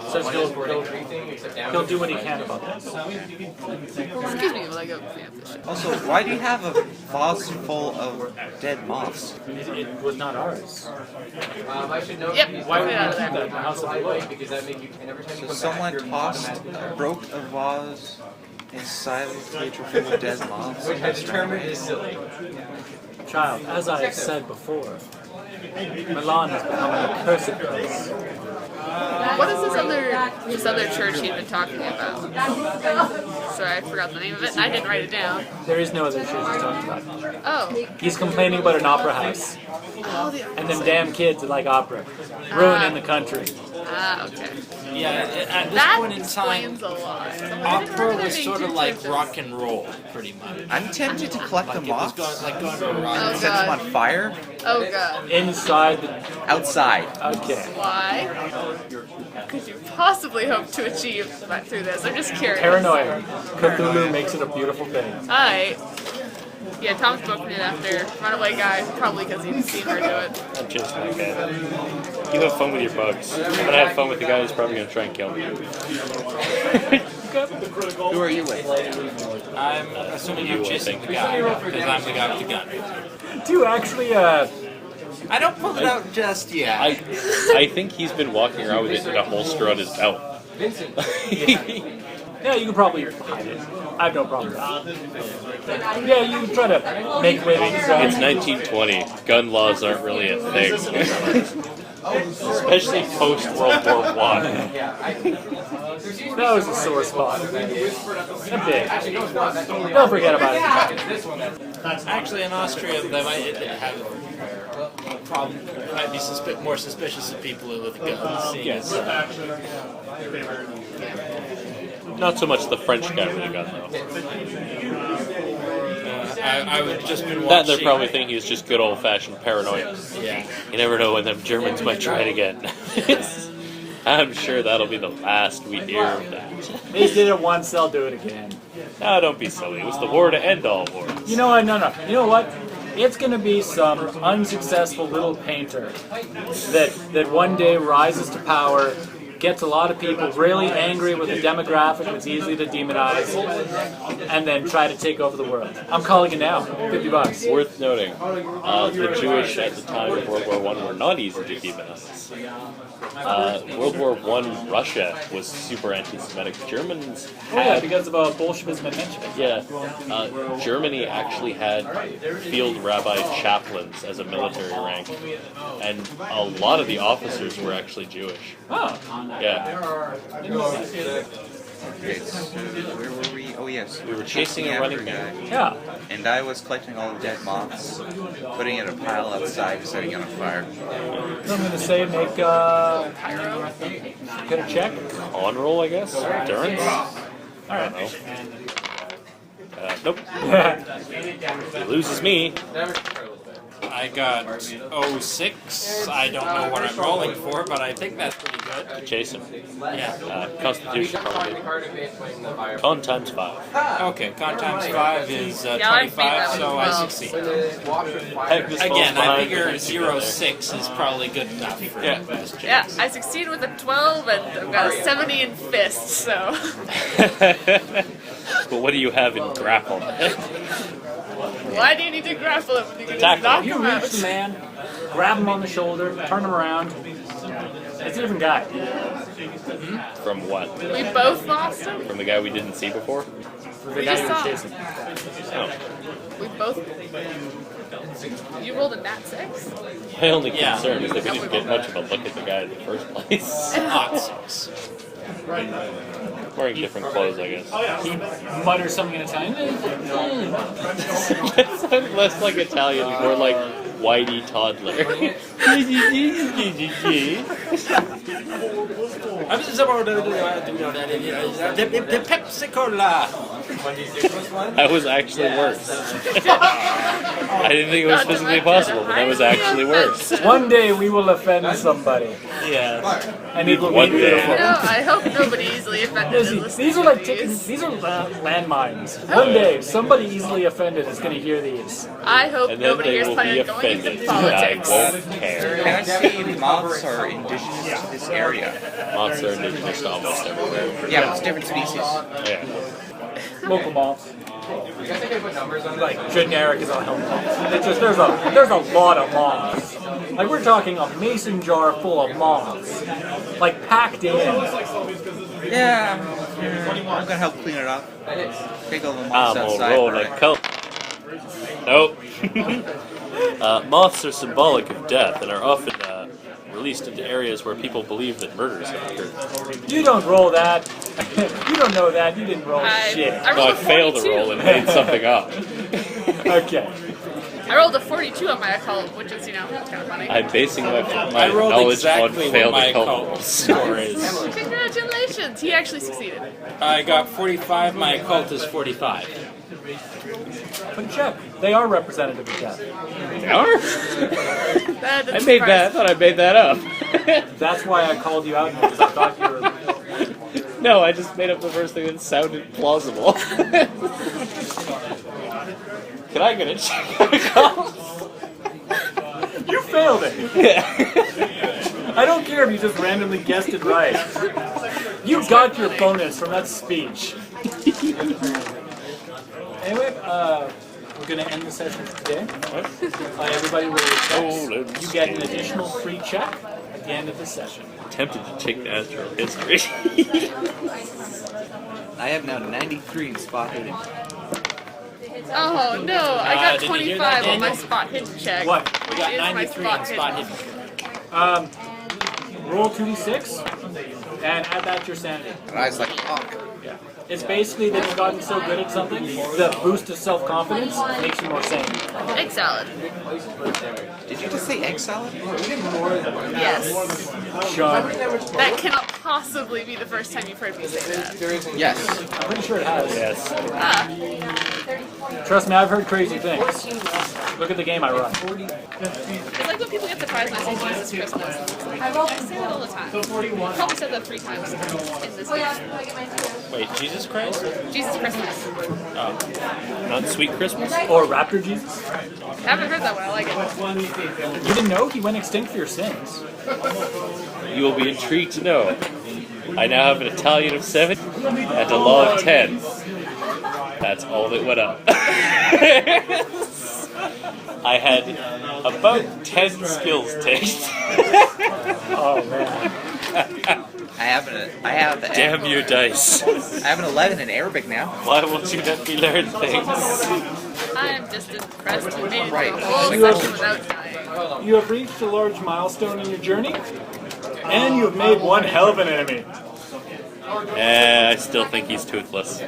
says he'll do what he can about this. Excuse me while I go yeah, fish. Also, why do you have a vase full of dead moths? It was not ours. I should know Yep, Why put would it we out keep of that there. in the house of the Lord? because that make you and every time you So come someone back, tossed, broke a vase inside of the cage full of dead moths. which I determined is silly. Child, as I have said before, Milan has become an accursed place. What is this other church he'd been talking about? Sorry, I forgot the name of it and I didn't write it down. There is no other church to talk about. Oh. He's complaining about an opera house. Oh, the And them damn kids that like opera. Ruining the country. okay. Yeah, at this That point in time, explains a lot. opera was sort of like rock and roll, pretty much. I'm tempted to collect the It was moths, going to rock. Oh set them god. on fire, Oh god. Inside the... outside. Okay. Why could you possibly hope to achieve that through this? I'm just curious. Paranoia. Cthulhu makes it a beautiful thing. Alright. Yeah, Tom's booking it after Runaway Guy, probably because he's seen her do it. I'm just like that. You have fun with your bugs. I'm gonna have fun with the guy who's probably gonna try and kill me. Who are you with? I'm assuming you're chasing the guy, because I'm the guy with the gun. Do you actually, I don't pull it out just yet. I think he's been walking around with it in a holster on his belt. yeah, you can probably hide it. I have no problem with that. Yeah, you can try to make way. It's 1920. Gun laws aren't really a thing. Especially post World War I. That was a sore spot. A bit. Don't forget about it. Actually, in Austria, they might have a problem I'd be more suspicious of people with guns. Seeing as, Not so much the French guy with a gun, though. I would just been watching. That they're probably thinking he's just good old-fashioned paranoia. Yeah. You never know when them Germans might try it again. I'm sure that'll be the last we hear of that. They did it once, they'll do it again. No, don't be silly. It was the war to end all wars. You know what? No. You know what? It's gonna be some unsuccessful little painter that one day rises to power, gets a lot of people really angry with a demographic that's easy to demonize, and then try to take over the world. I'm calling it now. $50. Worth noting, the Jewish at the time of World War I were not easy to demonize. World War I, Russia was super anti-Semitic. Germans Oh yeah, had, because of Bolshevism and Menshevism. yeah, Germany actually had field rabbi chaplains as a military rank, and a lot of the officers were actually Jewish. Oh, Yeah, Okay, so where were we? Oh yes, we were chasing a running man. yeah. And I was collecting all the dead moths, putting it in a pile outside, and setting it on fire. So I'm gonna say make get a check. On roll, I guess. Endurance. All right. Nope. He loses me. I got 06. I don't know what I'm rolling for, but I think that's pretty good. Chase him. Yeah. Constitution probably. Con times 5. Okay, con times 5 is Yeah, I beat 25, that so one I well. succeed. Heck, this falls Again, I behind figure the 06 is probably good enough for Yeah. this chase. Yeah, I succeed with a 12 and I've got a 70 in fists, so. But what do you have in grapple? Why do you need to grapple him? You can just Tackle. knock You him reach out. the man, grab him on the shoulder, turn him around. It's a different guy. From what? We both lost him? From the guy we didn't see before? The We guy just you saw were him. chasing. Oh. We both. You rolled a nat 6? My only Yeah. concern is that we didn't get much of a look at the guy in the first place. Not 6. Wearing different clothes, I guess. He mutters something in Italian. It sounded less like Italian, more like whitey toddler. The Pepsi Cola. That was actually worse. I didn't think it was physically possible, but that was actually worse. One day we will offend somebody, Yeah. and it will be One day. beautiful. No, I hope nobody easily offended is listening These are to like these. these are landmines. One day, somebody easily offended is going to hear these. I hope And then nobody they here's will be planning on going into offended. And I politics. won't care. Can I see if moths are indigenous to this area? Moths are indigenous to almost everywhere. Yeah, but it's different species. Yeah. Local moths, You guys think I put numbers on like generic is on home moths. It's just there's a lot of moths. Like we're talking a mason jar full of moths, like packed in. Yeah, I'm gonna help clean it up. Take all the moths I'm outside. roll a cult. Nope. Moths are symbolic of death and are often released into areas where people believe that murders have occurred. You don't roll that. You don't know that. You didn't roll shit. No, I rolled a failed to 42. roll and made something up. Okay. I rolled a 42 on my occult, which is, kind of funny. I'm basing my I rolled knowledge exactly on what failed my occult occult rolls. score is. Congratulations! He actually succeeded. I got 45, my occult is 45. But check. They are representative of death. They are? That I doesn't made surprise that. I thought I made that up. That's why I called you out because I thought you were. No, I just made up the first thing that sounded plausible. Can I get a check on the call? You failed it. Yeah. I don't care if you just randomly guessed it right. You got your bonus from that speech. Anyway, we're going to end the session for today. Everybody will accept. You get an additional free check at the end of the session. Tempted to take natural history. I have now 93 in spot hidden. Oh no, I got did you hear 25 that, on my Daniel? spot hidden check. What? We got Here's my 93 spot in spot hidden. hidden. Roll 2d6 and add that to your sanity. And I was like, fuck. Yeah. It's basically that you've gotten so good at something, the boost of self-confidence makes you more sane. Egg salad. Did you just say egg salad? Yes. Sean, That cannot possibly be the first time you've heard me say that. Yes. I'm pretty sure it has. Yes. Ah. Trust me, I've heard crazy things. Look at the game I run. It's like when people get surprised when I say Jesus Christmas. I say that all the time. I probably said that 3 times in this game. Wait, Jesus Christ? Jesus Christmas. Oh. Not Sweet Christmas? Or Raptor Jesus. I haven't heard that one. I like it. You didn't know he went extinct for your sins. You will be intrigued to know. I now have an Italian of 7 and a law of 10. That's all that went up. I had about 10 skills ticked. Oh man. I have Damn your dice. I have an 11 in Arabic now. Why won't you let me learn things? I'm just impressed you made it Right. through a whole session without dying. You have reached a large milestone in your journey, and you have made one hell of an enemy. I still think he's toothless.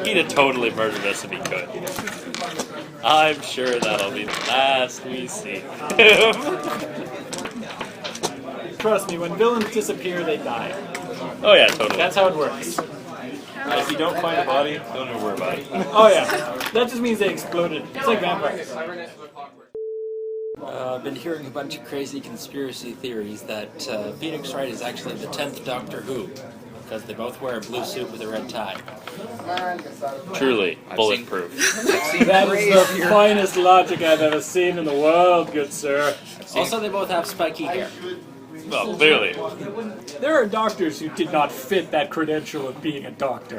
He'd have totally murdered us if he could. I'm sure that'll be the last we see him. Trust me, when villains disappear, they die. Oh yeah, totally. That's how it works. If you don't find a body, don't even worry about it. Oh yeah, that just means they exploded. It's like vampires. I've been hearing a bunch of crazy conspiracy theories that Phoenix Wright is actually the 10th Doctor Who, because they both wear a blue suit with a red tie. Truly, bulletproof. That is the finest logic I've ever seen in the world, good sir. Also, they both have spiky hair. Well, clearly. There are doctors who did not fit that credential of being a doctor.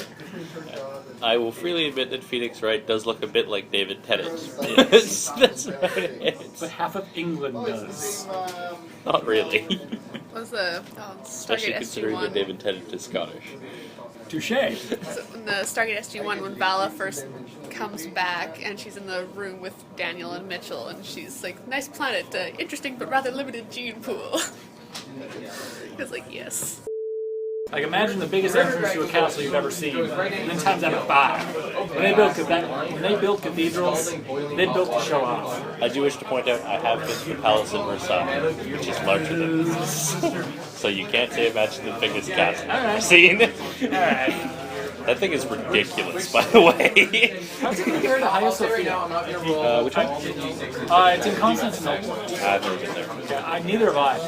I will freely admit that Phoenix Wright does look a bit like David Tennant. That's about it. But half of England does. Not really. What's the Especially Stargate considering that SG-1? David Tennant is Scottish. Touche. So in the Stargate SG-1, when Vala first comes back and she's in the room with Daniel and Mitchell, and she's like, "Nice planet, interesting but rather limited gene pool." I was like, yes. Like imagine the biggest entrance to a castle you've ever seen, and then times that by 5. When they built cathedrals, they built to show off. I do wish to point out I have been to the palace in Versailles, which is larger than this. So you can't say imagine the biggest castle I've ever seen. Alright. That thing is ridiculous, by the way. How's it compare to Hagia Sophia? Which one? It's in Constantinople. I've never been there. Okay, neither have I.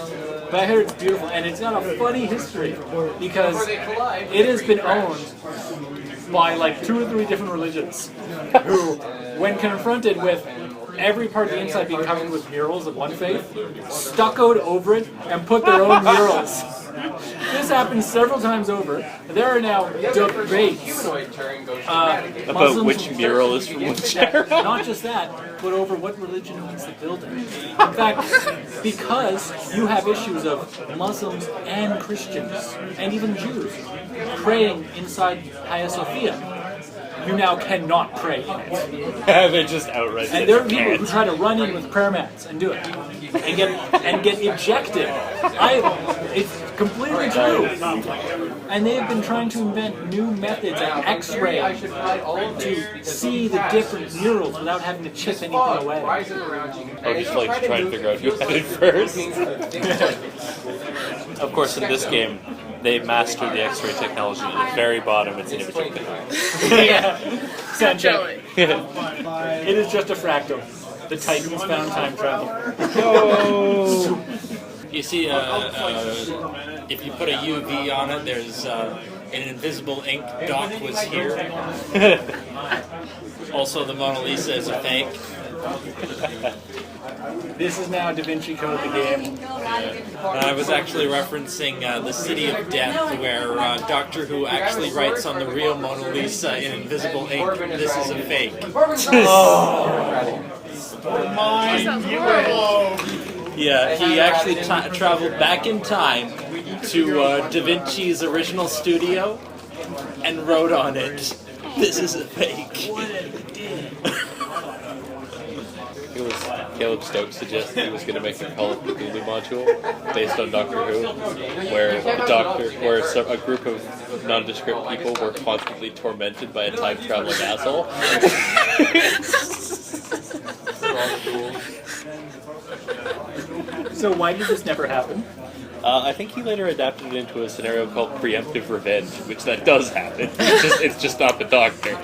But I heard it's beautiful, and it's got a funny history because it has been owned by like 2 or 3 different religions who, when confronted with every part of the inside being covered with murals of one faith, stuccoed over it and put their own murals. This happened several times over. There are now debates About which mural is from which era? Not just that, but over what religion owns the building. In fact, because you have issues of Muslims and Christians, and even Jews, praying inside Hagia Sophia, you now cannot pray in it. They just outright And there are people who try to run in with prayer mats and do it, and get ejected. It's completely true. And they have been trying to invent new methods like X-ray to see the different murals without having to chip anything away. Or just like to try and figure out who had it first. Of course, in this game, they mastered the X-ray technology. At the very bottom, it's an imaging thing. Sancho. It is just a fractal. The Titans found time travel. You see, if you put a UV on it, there's an invisible ink. Doc was here. Also, the Mona Lisa is a fake. This is now Da Vinci Code the game. I was actually referencing the City of Death, where Doctor Who actually writes on the real Mona Lisa in invisible ink, "This is a fake." Yeah, he actually traveled back in time to Da Vinci's original studio and wrote on it, "This is a fake." It was Caleb Stokes suggested he was going to make a Call of Cthulhu module based on Doctor Who, where a group of nondescript people were constantly tormented by a time-traveling asshole. So why did this never happen? I think he later adapted it into a scenario called Preemptive Revenge, which that does happen. It's just not the Doctor.